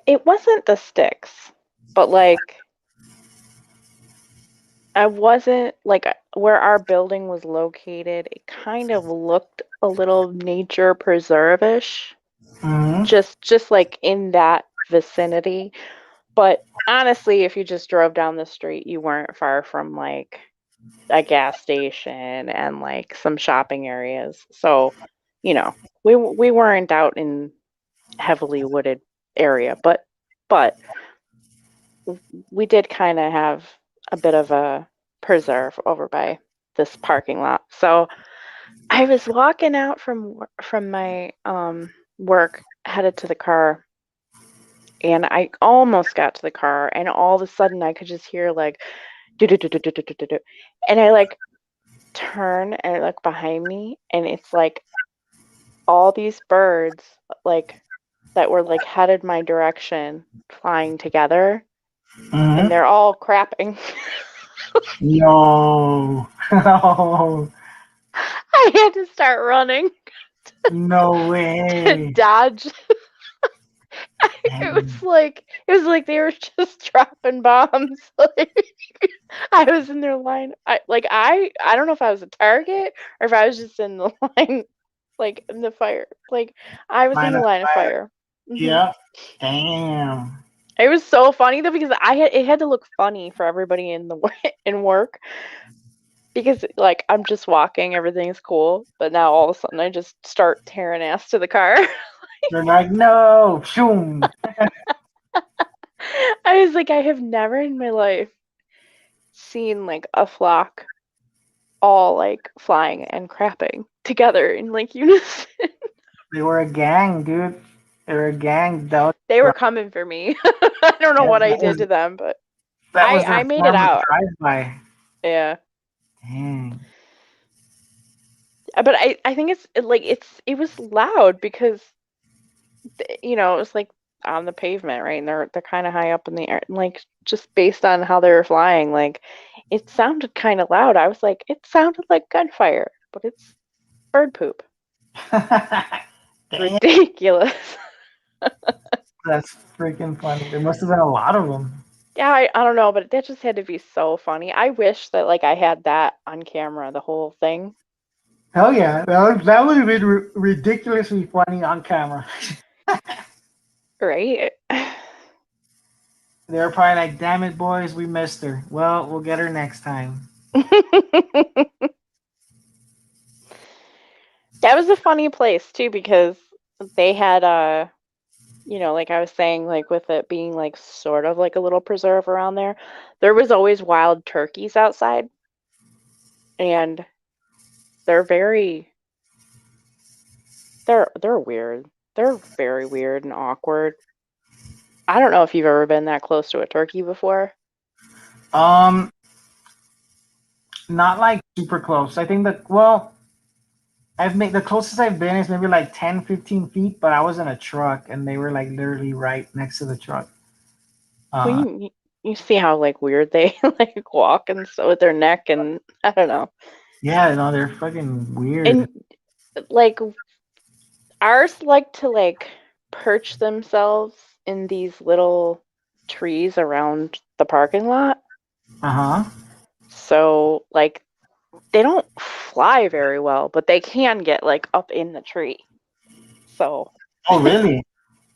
it wasn't the sticks, but like I wasn't like where our building was located, it kind of looked a little nature preserve-ish, just like in that vicinity. But honestly, if you just drove down the street, you weren't far from like a gas station and like some shopping areas. So, you know, we weren't out in heavily wooded area, but we did kind of have a bit of a preserve over by this parking lot. So I was walking out from my work headed to the car and I almost got to the car and all of a sudden I could just hear like do do do do do do do do, and I like turn and I look behind me and it's like all these birds like that were like headed my direction flying together and Mm-hmm. they're all crapping. Yo. No. I had to start running No to way. dodge. Dang. It was like they were just dropping bombs. Like I was in their line. I don't know if I was a target or if I was just in the line, like in the fire. Like I was in Line the of line of fire. fire. Yep. Damn. It was so funny though because it had to look funny for everybody in the in work because like I'm just walking, everything's cool, but now all of a sudden I just start tearing ass to the car. They're like, no. Shoom. I was like, I have never in my life seen like a flock all like flying and crapping together in like unison. They were a gang, dude. They were a gang. That They were was, coming for me. I don't know yeah, what I did to them, but that was I their made it form of out. drive-by. Yeah. Dang. But I think it was loud because it was like on the pavement, right? And they're kind of high up in the air, and like just based on how they were flying, like it sounded kind of loud. I was like, it sounded like gunfire, but it's bird poop. Damn. Ridiculous. That's freaking funny. There must have been a lot of them. Yeah, I don't know, but that just had to be so funny. I wish that like I had that on camera, the whole thing, Hell yeah. That would have been ridiculously funny on camera. right? They were probably like, damn it, boys, we missed her. Well, we'll get her next time. That was a funny place too because they had like I was saying, like with it being like sort of like a little preserve around there was always wild turkeys outside, and they're very they're weird. They're very weird and awkward. I don't know if you've ever been that close to a turkey before. Um, Not like super close. I think that, well, I've made the closest I've been is maybe like 10, 15 feet, but I was in a truck and they were like literally right next to the truck. Well, Uh, you see how like weird they like walk and so with their neck and I don't know. yeah, no, they're fucking weird. And like ours like to like perch themselves in these little trees around the parking lot. Uh huh. So like they don't fly very well, but they can get like up in the tree. So Oh, really?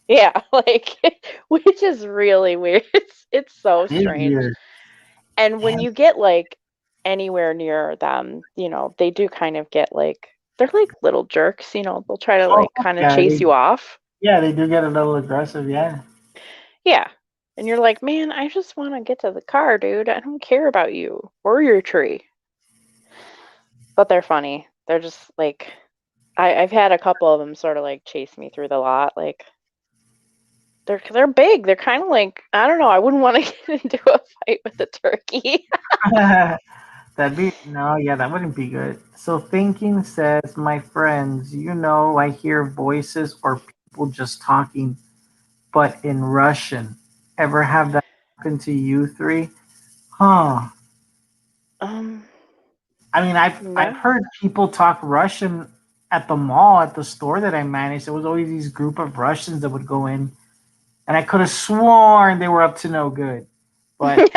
yeah, like which is really weird. It's so It is strange. weird. And when And, you get like anywhere near them, they do kind of get like they're like little jerks, they'll try to oh, like kind of yeah, chase you off. they do get a little aggressive. Yeah. Yeah. And you're like, "Man, I just want to get to the car, dude. I don't care about you or your tree." But they're funny. They're just like I've had a couple of them sort of like chase me through the lot. Like they're big. They're kind of like I don't know. I wouldn't want to get into a fight with a turkey. That'd be no, yeah, that wouldn't be good. So thinking says, my friends, I hear voices or people just talking, but in Russian. Ever have that happen to you three? Huh. um, I mean, I've no. heard people talk Russian at the mall at the store that I managed. There was always these group of Russians that would go in, and I could have sworn they were up to no good. But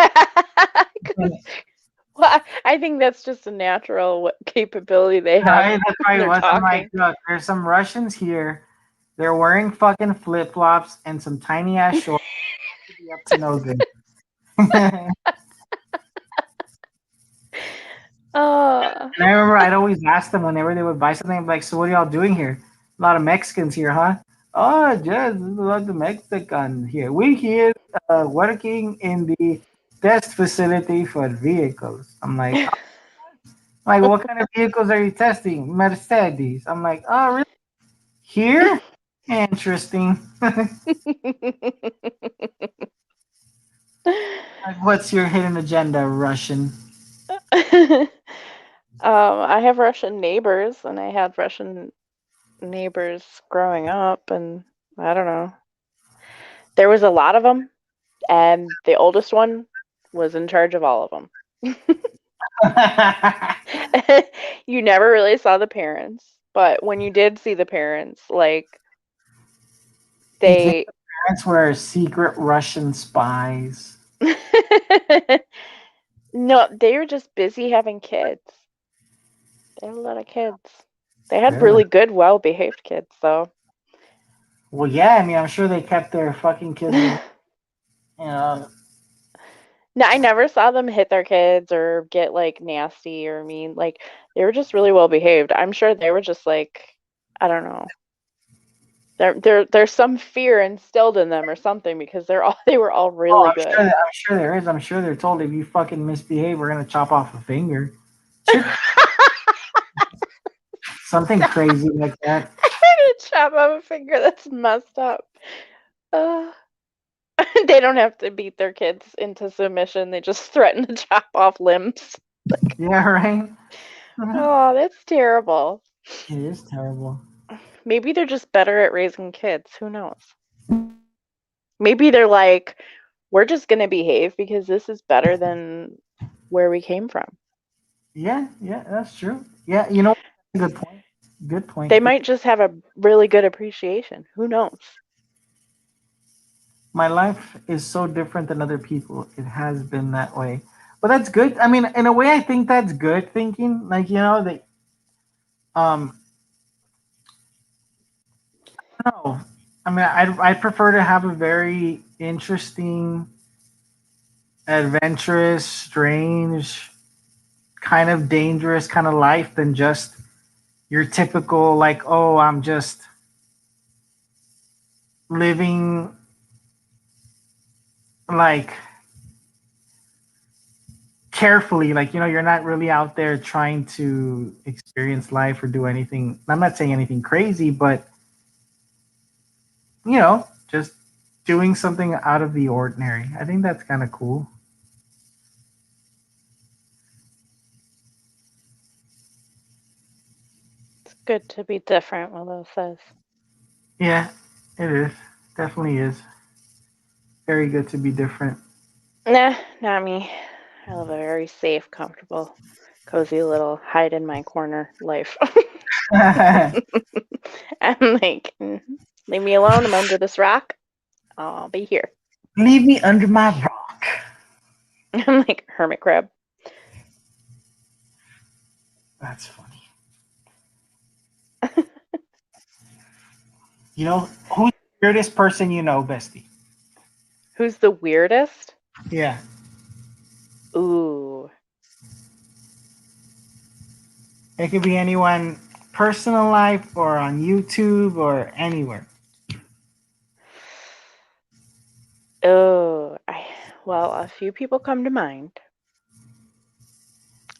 Well, I think that's just a natural capability they have right, that's when probably they're was. I'm like, talking. look, there's some Russians here. They're wearing fucking flip flops and some tiny ass shorts to be up to no good. And Uh, I remember I'd always ask them whenever they would buy something, I'm like, so what are y'all doing here? A lot of Mexicans here, huh? Oh, just a lot of Mexicans here. We here working in the test facility for vehicles. What kind of vehicles are you testing? Mercedes. I'm like, oh, really? Here? Interesting. Like, what's your hidden agenda, Russian? I have Russian neighbors, and I had Russian neighbors growing up, and I don't know. There was a lot of them, and the oldest one was in charge of all of them. You never really saw the parents, but when you did see the parents, like You think they parents were secret Russian spies? no, they were just busy having kids. They had a lot of kids. They had Really? really good, well-behaved kids, though. Well, yeah. I mean, I'm sure they kept their fucking kids No, in. You know, I never saw them hit their kids or get like nasty or mean. Like they were just really well behaved. I'm sure they were just like, I don't know. There's some fear instilled in them or something because they were all oh, really good. I'm sure there is. I'm sure they're told if you fucking misbehave, we're gonna chop off a finger. Shit, something crazy like that. Chop off a finger. That's messed up. Uh, they don't have to beat their kids into submission. They just threaten to chop off limbs. Like, Yeah, right. oh, that's terrible. It is terrible. Maybe they're just better at raising kids. Who knows? Maybe they're like, we're just going to behave because this is better than where we came from. Yeah, yeah, that's true. Yeah, you know, good point. Good They point. might just have a really good appreciation. Who knows? My life is so different than other people. It has been that way. But that's good. I mean, in a way, I think that's good thinking. Like, that, um, no. I mean, I'd prefer to have a very interesting, adventurous, strange, kind of dangerous kind of life than just your typical, like, oh, I'm just living like carefully, like, you're not really out there trying to experience life or do anything. I'm not saying anything crazy, but just doing something out of the ordinary. I think that's kind of cool. good to be different, Willow says. Yeah, it is. Definitely is. Very good to be different. Nah, not me. I live a very safe, comfortable, cozy little hide in my corner life. I'm like, leave me alone. I'm under this rock. I'll be here. Leave me under my rock. I'm like hermit crab. That's funny. You know, who's the weirdest person you know, Bestie? Who's the weirdest? Yeah. Ooh. It could be anyone personal life or on YouTube or anywhere. Oh, well, a few people come to mind.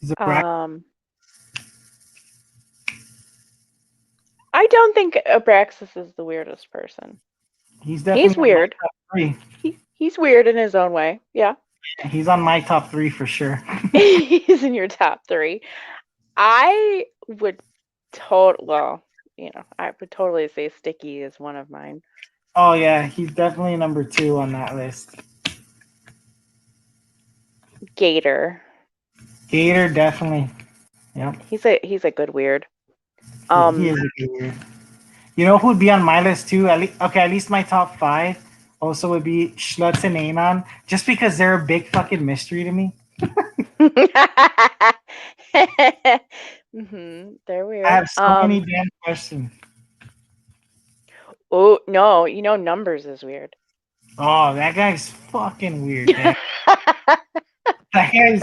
Is it Brack? Um, I don't think Abraxas is the weirdest person. He's He's definitely on my weird. top three. He's weird in his own way. Yeah. He's on my top three for sure. He's in your top three. I would well, I would totally say Sticky is one of mine. Oh yeah, he's definitely number two on that list. Gator. Gator definitely. Yep. He's a good weird. He is a good weird. You know who would be on my list too? At least my top five also would be Schlutz and Anon, just because they're a big fucking mystery to me. They're I weird. have so many damn questions. Oh no, Numbers is weird. Oh, that guy's fucking weird, man. That guy's.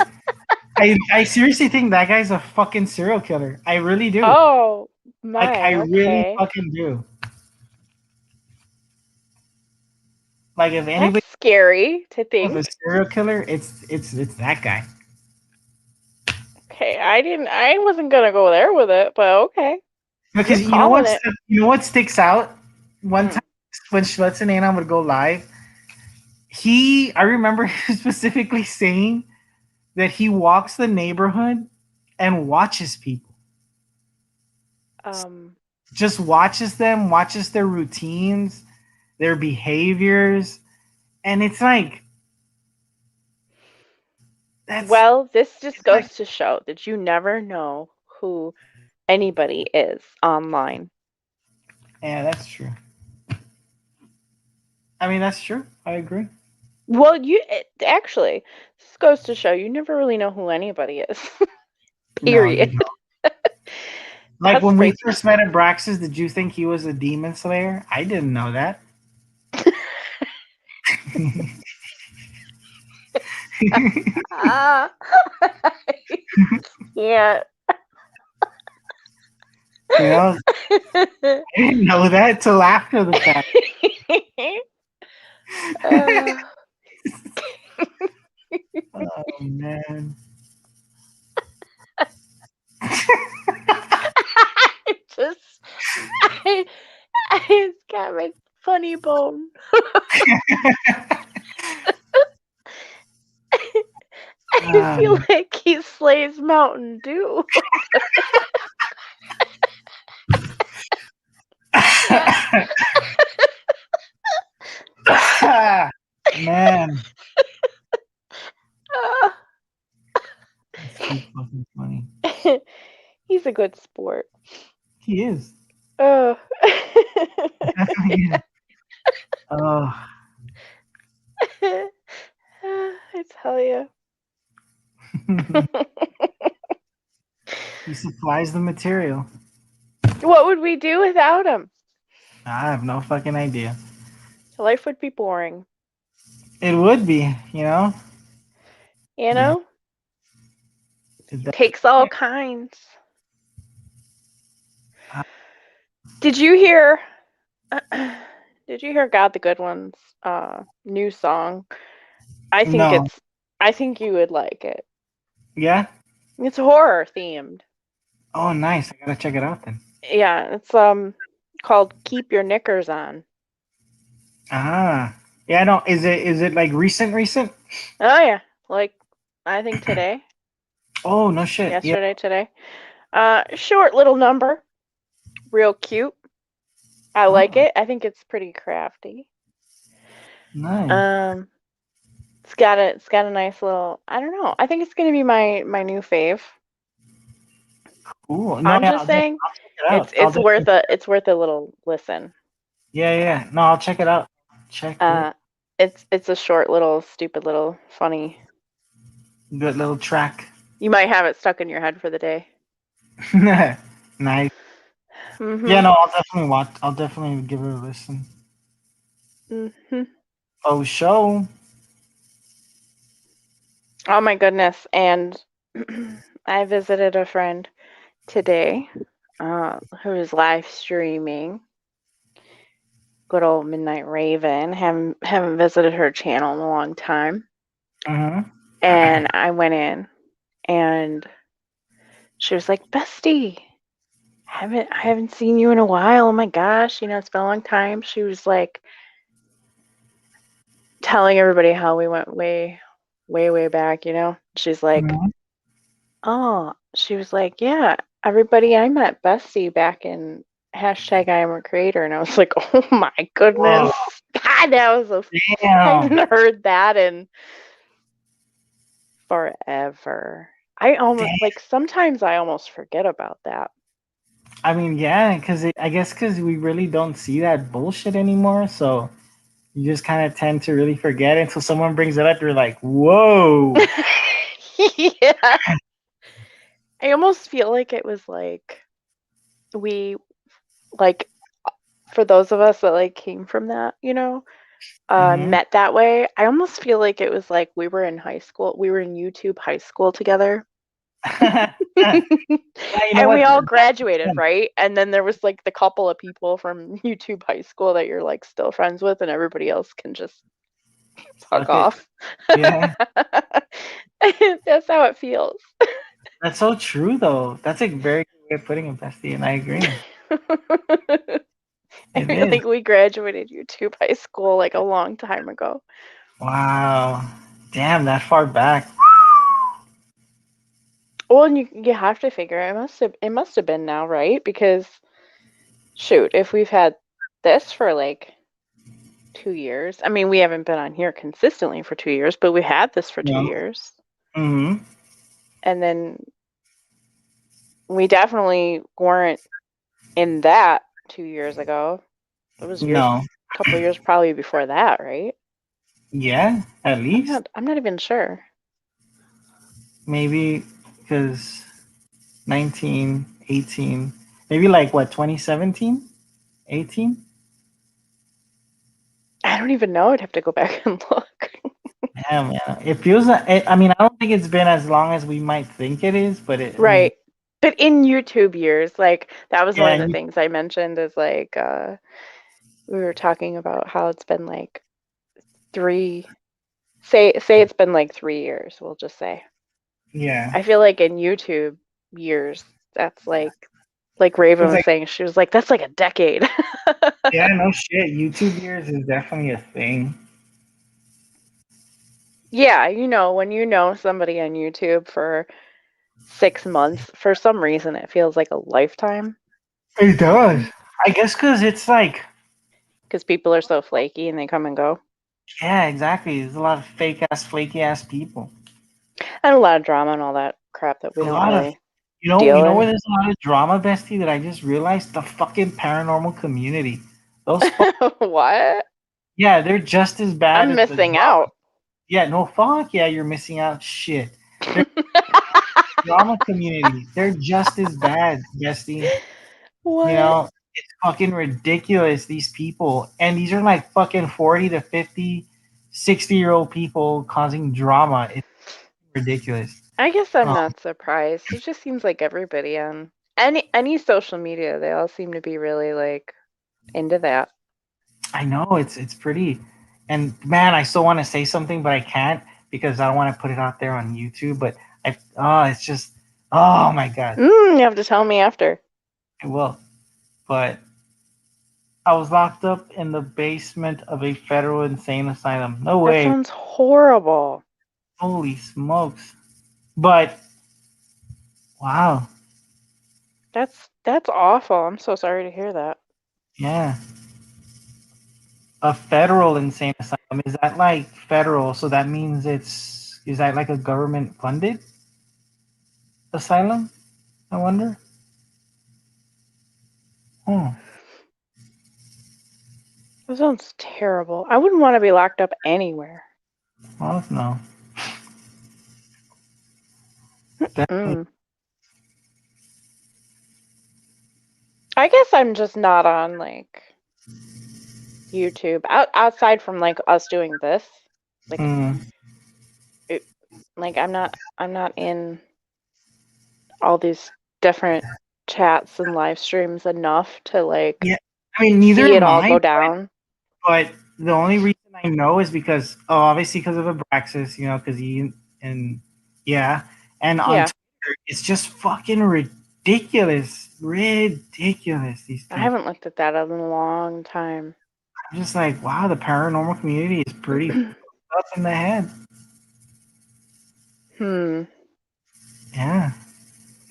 I seriously think that guy's a fucking serial killer. I really do. Oh Like, I my, really okay. fucking do. Like, if That's anybody scary to of a think. serial killer, it's that guy. Okay, I wasn't gonna go there with it, but okay. You're Because calling it. you know what sticks out? One Mm. time when Schlutz and Anon would go live, I remember specifically saying that he walks the neighborhood and watches people. Um Just watches them, watches their routines, their behaviors, and it's like that's well, this just it's like goes to show that you never know who anybody is online. yeah, that's true. I mean, that's true. I agree. Well, actually, this goes to show you never really know who anybody is. No, you Period. don't. Like That's when we freaky. first met at Brax's, did you think he was a demon slayer? I didn't know that. Ah. Yeah. You know, I didn't know that till after the fact. uh, Oh man. just I, I just got my funny bone. I feel Um, like he slays Mountain Dew. man, that's too fucking funny. He's a good sport. He is. Oh. Definitely is. Oh, I tell you. he supplies the material. What would we do without him? I have no fucking idea. Life would be boring. It would be, you know. You Yeah. know? Takes all kinds. Uh, Did you hear Did you hear God the Good One's new song? I think no. it's I think you would like it. Yeah. It's horror themed. Oh, nice. I gotta check it out then. Yeah, it's called Keep Your Knickers On. Ah. Yeah. No. Is it like recent? Oh yeah, like I think today, Oh no shit. Yeah. yesterday, today. Short little number. Real cute. I like Oh, it. I think it's pretty crafty. nice. Um, it's got a nice little. I don't know. I think it's gonna be my new fave. Cool. No, I'm yeah, just saying, I'll check it out. it's I'll it's worth definitely. a little listen. Yeah, yeah. No, I'll check it out. Check it. Uh, it's a short little, stupid little, funny. Good little track. You might have it stuck in your head for the day. Nice. Yeah, Mhm. no, I'll definitely watch. I'll definitely give it a listen. Mhm. Oh, show. Oh my goodness! And I visited a friend today, who was live streaming. Good old Midnight Raven. Haven't visited her channel in a long time. Mm-hmm. And I went in, and she was like, "Bestie, I haven't seen you in a while. Oh my gosh, it's been a long time." She was like telling everybody how we went way, way, way back. She's like, Mm-hmm. "Oh," she was like, "Yeah, everybody, I met Bestie back in hashtag I am a creator," and I was like, "Oh my Whoa. goodness, God, I Damn. haven't heard that in forever." I almost Damn. like sometimes I almost forget about that. I mean, yeah, because I guess because we really don't see that bullshit anymore. So you just kind of tend to really forget until someone brings it up. You're like, whoa. Yeah. I almost feel like it was like we like for those of us that like came from that, Mm-hmm. met that way. I almost feel like it was like we were in high school. We were in YouTube high school together. Yeah, you know And we what? all That makes graduated, sense. right? And then there was like the couple of people from YouTube high school that you're like still friends with, and everybody else can just fuck Suck it. off. Yeah. That's how it feels. That's so true, though. That's a very good way of putting it, Bestie, and I agree. I It feel is. like we graduated YouTube high school like a long time ago. Wow. Damn, that far back. Well, and you have to figure it must have been now, right? Because shoot, if we've had this for like 2 years, I mean, we haven't been on here consistently for 2 years, but we had this for two No. years, Mm-hmm. and then we definitely weren't in that 2 years ago. It was years, No. couple years probably before that, right? Yeah, at I'm least. not. I'm not even sure. Maybe because 19, 18, maybe like what, 2017, 18? I don't even know. I'd have to go back and look. Damn, yeah. It feels like, I mean, I don't think it's been as long as we might think it is, but I mean, Right. But in YouTube years, like that was one yeah, of the things I mentioned is like we were talking about how it's been like three say it's been like 3 years, we'll just say. yeah. I feel like in YouTube years, that's like Raven Feels was like, saying, she was like, that's like a decade. yeah, no shit. YouTube years is definitely a thing. Yeah, when you know somebody on YouTube for 6 months, for some reason it feels like a lifetime It does. I guess because it's like, because people are so flaky and they come and go. yeah, exactly. There's a lot of fake ass, flaky ass people. And a lot of drama and all that crap that we A don't lot of, really you deal know in. where there's a lot of drama, Bestie, that I just realized? The fucking paranormal community. Those fuck, What? yeah, they're just as bad I'm as the missing drama. out. Yeah, no, fuck, yeah, you're missing out. Shit. They're drama community. They're just as bad, Bestie. You What? know, it's fucking ridiculous, these people. And these are like fucking 40 to 50, 60-year-old people causing drama. It's ridiculous. I guess I'm Um, not surprised. It just seems like everybody on any social media, they all seem to be really like into that. I know it's pretty, and man, I still want to say something, but I can't because I don't want to put it out there on YouTube. But it's just, oh my god, You have to tell me after. I will. But I was locked up in the basement of a federal insane asylum. No That way. sounds horrible. Holy smokes. But wow. That's That's awful. I'm so sorry to hear that. Yeah. A federal insane asylum. Is that like federal? So that means is that like a government funded asylum? I wonder. Oh, That sounds terrible. I wouldn't want to be locked up anywhere. well, no. Definitely. Mm. I guess I'm just not on like YouTube outside from like us doing this. Like Mm. it, like I'm not in all these different chats and live streams enough to like Yeah. I mean, neither see it am all I, go down. but the only reason I know is because, oh, obviously because of Abraxas, because he, and yeah. And on Yeah, Twitter, it's just fucking ridiculous. Ridiculous, these I people. haven't looked at that in a long time. I'm just like, wow, the paranormal community is pretty up in the head. Hmm. Yeah,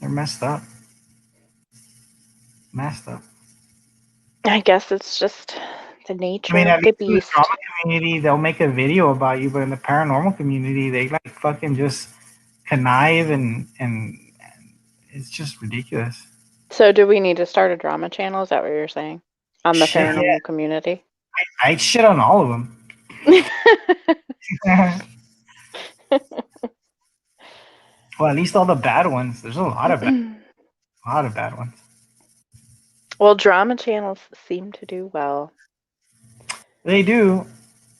they're messed up. Messed up. I guess it's just the I nature mean, of at the least in the beast. drama community, they'll make a video about you, but in the paranormal community, they like fucking just connive and it's just ridiculous. So do we need to start a drama channel? Is that what you're saying? On the Shit, yeah, paranormal community? I shit on all of them. Well, at least all the bad ones. There's a lot of bad ones. Well, drama channels seem to do well. They do,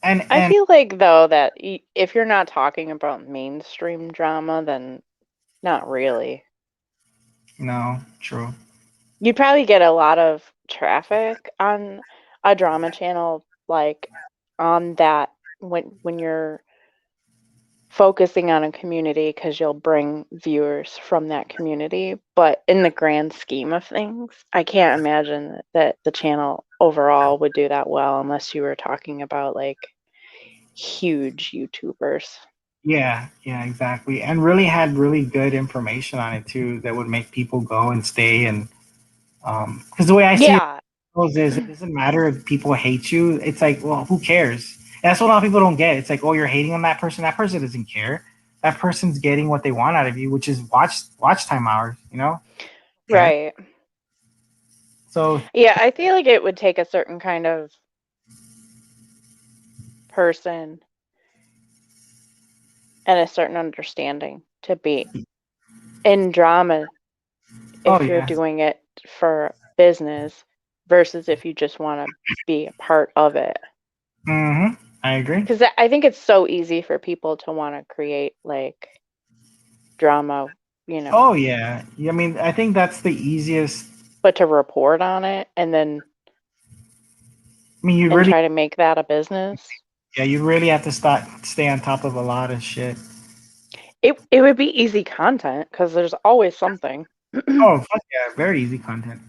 I and feel like though that if you're not talking about mainstream drama, then not really. no, true. You'd probably get a lot of traffic on a drama channel like on that when you're focusing on a community because you'll bring viewers from that community. But in the grand scheme of things, I can't imagine that the channel overall would do that well unless you were talking about like huge YouTubers. Yeah, yeah, exactly. And really had really good information on it too that would make people go and stay and because the way I see it Yeah. is it doesn't matter if people hate you. It's like, well, who cares? And that's what a lot of people don't get. It's like, oh, you're hating on that person. That person doesn't care. That person's getting what they want out of you, which is watch time hours. Care. Right. So Yeah, I feel like it would take a certain kind of person and a certain understanding to be in drama oh if you're yeah, doing it for business versus if you just want to be a part of it. I agree. Because I think it's so easy for people to want to create like drama, you know, Oh yeah. I mean, I think that's the easiest. but to report on it and then I mean, you and really, try to make that a business. yeah, you really have to stay on top of a lot of shit. It would be easy content because there's always something. Oh fuck yeah, very easy content.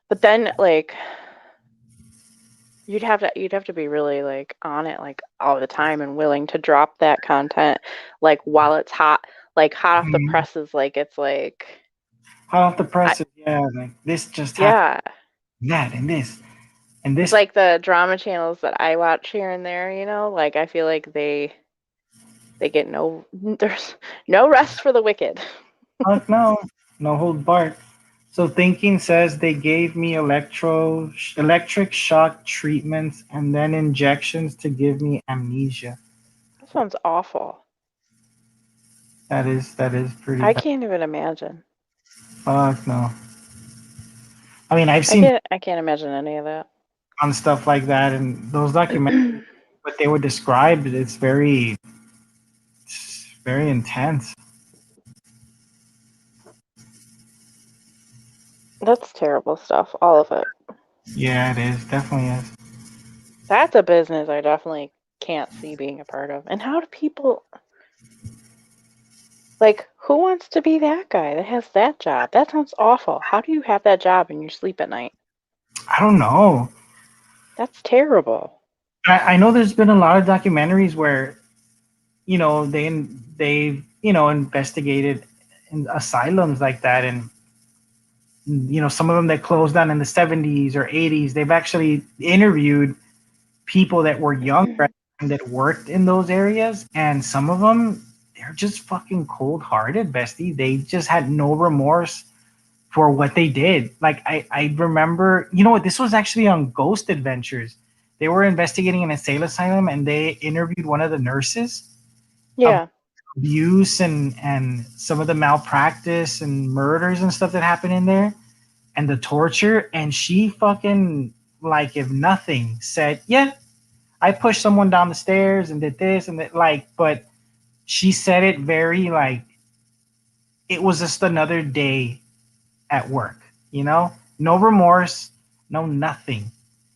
But then like you'd have to be really like on it like all the time and willing to drop that content like while it's hot, like hot off the Mhm. presses, like it's like Hot off the I, presses, yeah. Like this just happened, yeah. that and It's this. like the drama channels that I watch here and there, like I feel like they get no there's no rest for the wicked. Fuck no, no hold barred. So thinking says they gave me electric shock treatments and then injections to give me amnesia. That sounds awful. That is pretty I bad. can't even imagine. Fuck no. I mean, I've I seen can't I can't imagine any of that. on stuff like that, and those documentaries, what they were described, it's very intense. That's terrible stuff, all of it. Yeah, it is. Definitely is. That's a business I definitely can't see being a part of. And how do people like who wants to be that guy that has that job? That sounds awful. How do you have that job and you sleep at night? I don't know. That's terrible. I know there's been a lot of documentaries where they investigated in asylums like that, and some of them that closed down in the 70s or 80s, they've actually interviewed people that were younger and that worked in those areas, and some of them, they're just fucking cold hearted, bestie. They just had no remorse for what they did. Like I remember, you know what? This was actually on Ghost Adventures. They were investigating an insane asylum, and they interviewed one of the nurses about Yeah. abuse and some of the malpractice and murders and stuff that happened in there, and the torture. And she fucking, like, if nothing, said, "Yeah, I pushed someone down the stairs and did this and that." Like, but she said it very like it was just another day at work, you know? No remorse, no nothing.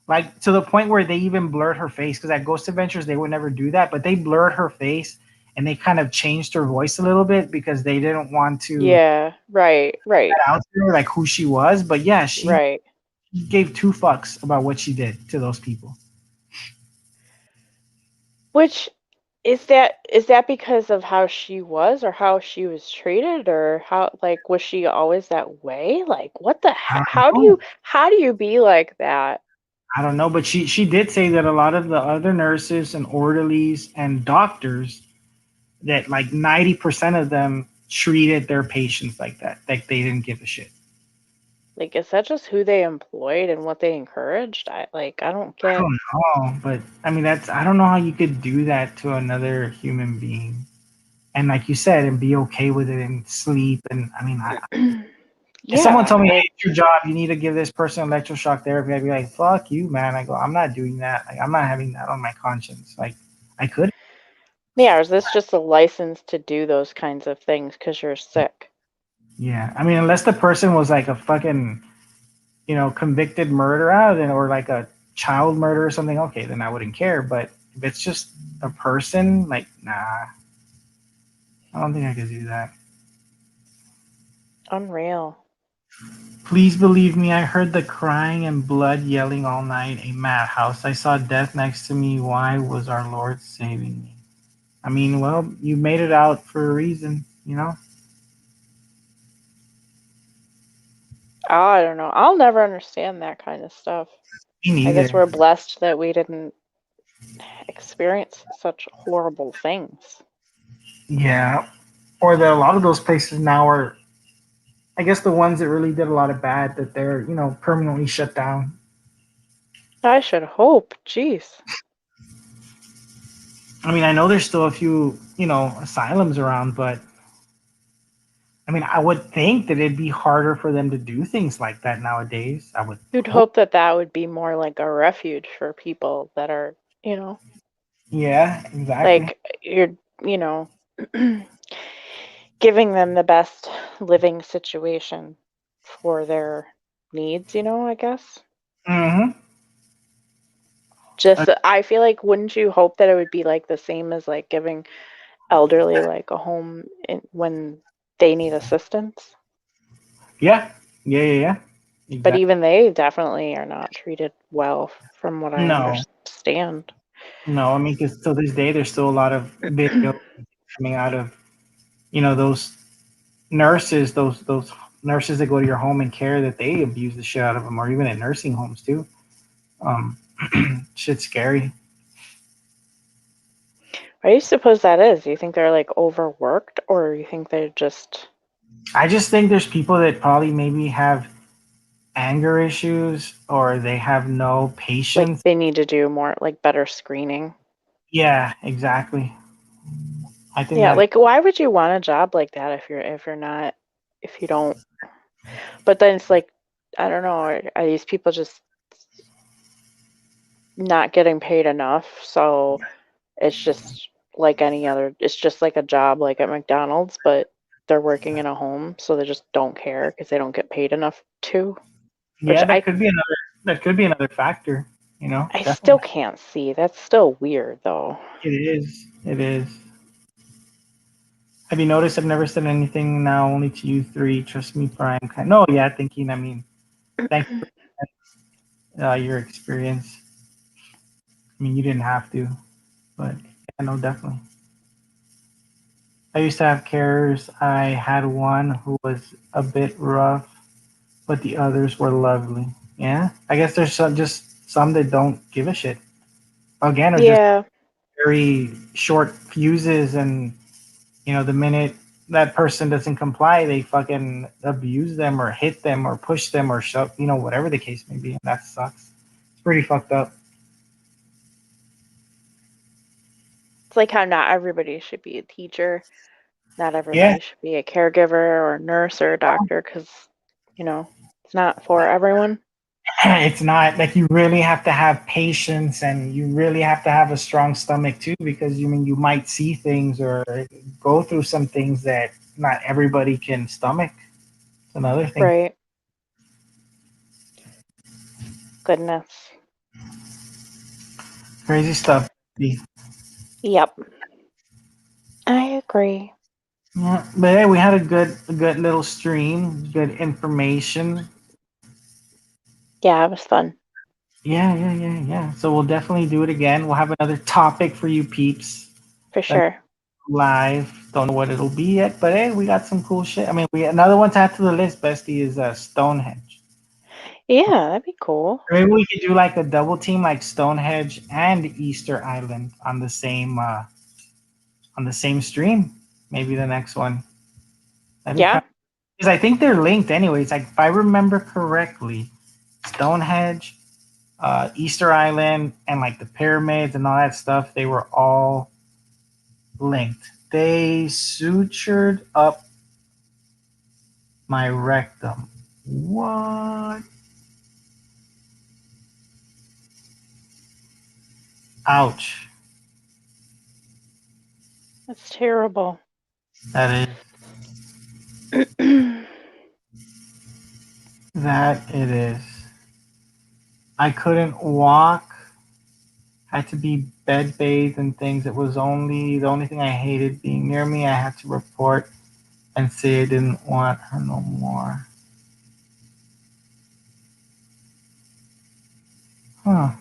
Like, to the point where they even blurred her face, because at Ghost Adventures they would never do that, but they blurred her face and they kind of changed her voice a little bit because they didn't want to Yeah. Right. Right. get out there like who she was. But yeah, she Right. gave two fucks about what she did to those people. Which is that because of how she was or how she was treated or how like was she always that way? Like what the I heck? don't know. How do you be like that? I don't know, but she did say that a lot of the other nurses and orderlies and doctors, that like 90% of them treated their patients like that. Like they didn't give a shit. Like is that just who they employed and what they encouraged? I don't I get don't know, but I mean I don't know how you could do that to another human being. And like you said, and be okay with it and sleep. And I mean, if someone yeah, told me, "Hey, like it's your job, you need to give this person electroshock therapy," I'd be like, "Fuck you, man." I go, "I'm not doing that. Like, I'm not having that on my conscience." Like, I could. yeah, is this just a license to do those kinds of things because you're sick? Yeah. I mean, unless the person was like a fucking, convicted murderer, then, or like a child murder or something, okay, then I wouldn't care. But if it's just a person, like, nah, I don't think I could do that. Unreal. Please believe me, I heard the crying and blood yelling all night. A madhouse. I saw death next to me. Why was our Lord saving me? I mean, well, you made it out for a reason, you know? Oh, I don't know. I'll never understand that kind of stuff. Me I guess neither. we're blessed that we didn't experience such horrible things. Yeah. Or that a lot of those places now are, I guess, the ones that really did a lot of bad, that they're, permanently shut down. I should hope. Jeez. I mean, I know there's still a few, asylums around, but I mean, I would think that it'd be harder for them to do things like that nowadays. I would You'd hope. hope that that would be more like a refuge for people that are, you know, Yeah, exactly. like you're, you know, giving them the best living situation for their needs, I guess. Mm-hmm. Just, I feel like, wouldn't you hope that it would be like the same as like giving elderly like a home when they need assistance? Yeah. Yeah, yeah, yeah. But Exactly. even they definitely are not treated well, from what I No, understand. no. I mean, because to this day, there's still a lot of videos coming out of, those those nurses that go to your home and care, that they abuse the shit out of them, or even at nursing homes too. Um, shit's scary. Why do you suppose that is? Do you think they're like overworked or you think they're just I just think there's people that probably maybe have anger issues, or they have no like patience. they need to do more like better screening? Yeah, exactly. I think Yeah, that. like why would you want a job like that if you're not if you don't but then it's like I don't know, are these people just not getting paid enough? So it's just like any other it's just like a job like at McDonald's, but they're working in a home, so they just don't care because they don't get paid enough to. Which Yeah, that could be another factor. I still Definitely. can't see. That's still weird though. It is. It is. Have you noticed I've never said anything now only to you three? Trust me, Brian. No, yeah, thinking. I mean, thank you for your experience. I mean, you didn't have to, but yeah, no, definitely. I used to have carers. I had one who was a bit rough, but the others were lovely. Yeah, I guess there's just some that don't give a shit. Again, or just Yeah, very short fuses, and the minute that person doesn't comply, they fucking abuse them or hit them or push them or shove, whatever the case may be. And that sucks. It's pretty fucked up. it's like how not everybody should be a teacher, not Yeah, everybody should be a caregiver or a nurse or a doctor because, you know, it's not for everyone. it's not like you really have to have patience and you really have to have a strong stomach too, because you might see things or go through some things that not everybody can stomach. It's another thing. Right. Goodness. Crazy stuff. Yep. I agree. Yeah, but hey, we had a good little stream, good information. Yeah, it was fun. Yeah, yeah, yeah, yeah. So we'll definitely do it again. We'll have another topic for you peeps For that sure. live. Don't know what it'll be yet, but hey, we got some cool shit. I mean, we another one to add to the list, bestie, is Stonehenge. Yeah, that'd be cool. Maybe we could do like a double team, like Stonehenge and Easter Island on the same stream. Maybe the next one. That'd be Yeah. kind. Because I think they're linked anyways. Like if I remember correctly, Stonehenge, Easter Island, and like the pyramids and all that stuff, they were all linked. They sutured up my rectum. What? Ouch. That's terrible. That is. That it is. I couldn't walk. Had to be bed bathed and things. It was only the only thing I hated being near me. I had to report and say I didn't want her no more. Huh.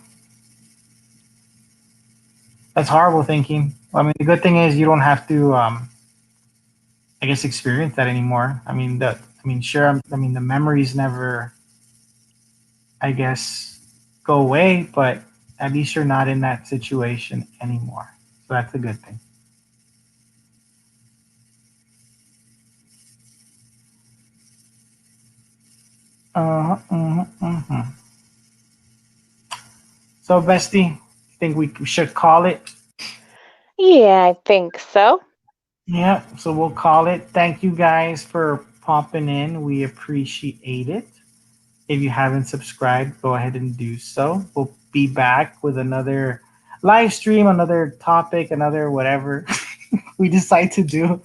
That's horrible thinking. I mean, the good thing is you don't have to, I guess, experience that anymore. I mean, sure. I mean, the memories never, I guess, go away, but at least you're not in that situation anymore. So that's a good thing. Uh-huh. So, bestie, think we should call it? Yeah, I think so. Yeah, so we'll call it. Thank you guys for popping in. We appreciate it. If you haven't subscribed, go ahead and do so. We'll be back with another live stream, another topic, another whatever we decide to do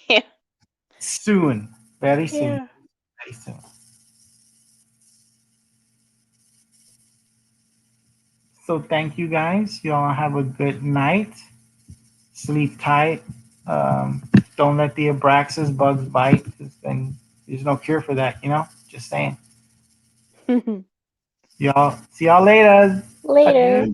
Yeah. soon. Very soon. Yeah. Very soon. So thank you guys. You all have a good night. Sleep tight. Don't let the Abraxas bugs bite. 'Cause then there's no cure for that, Just saying. Y'all, see y'all later. Later. Adieu.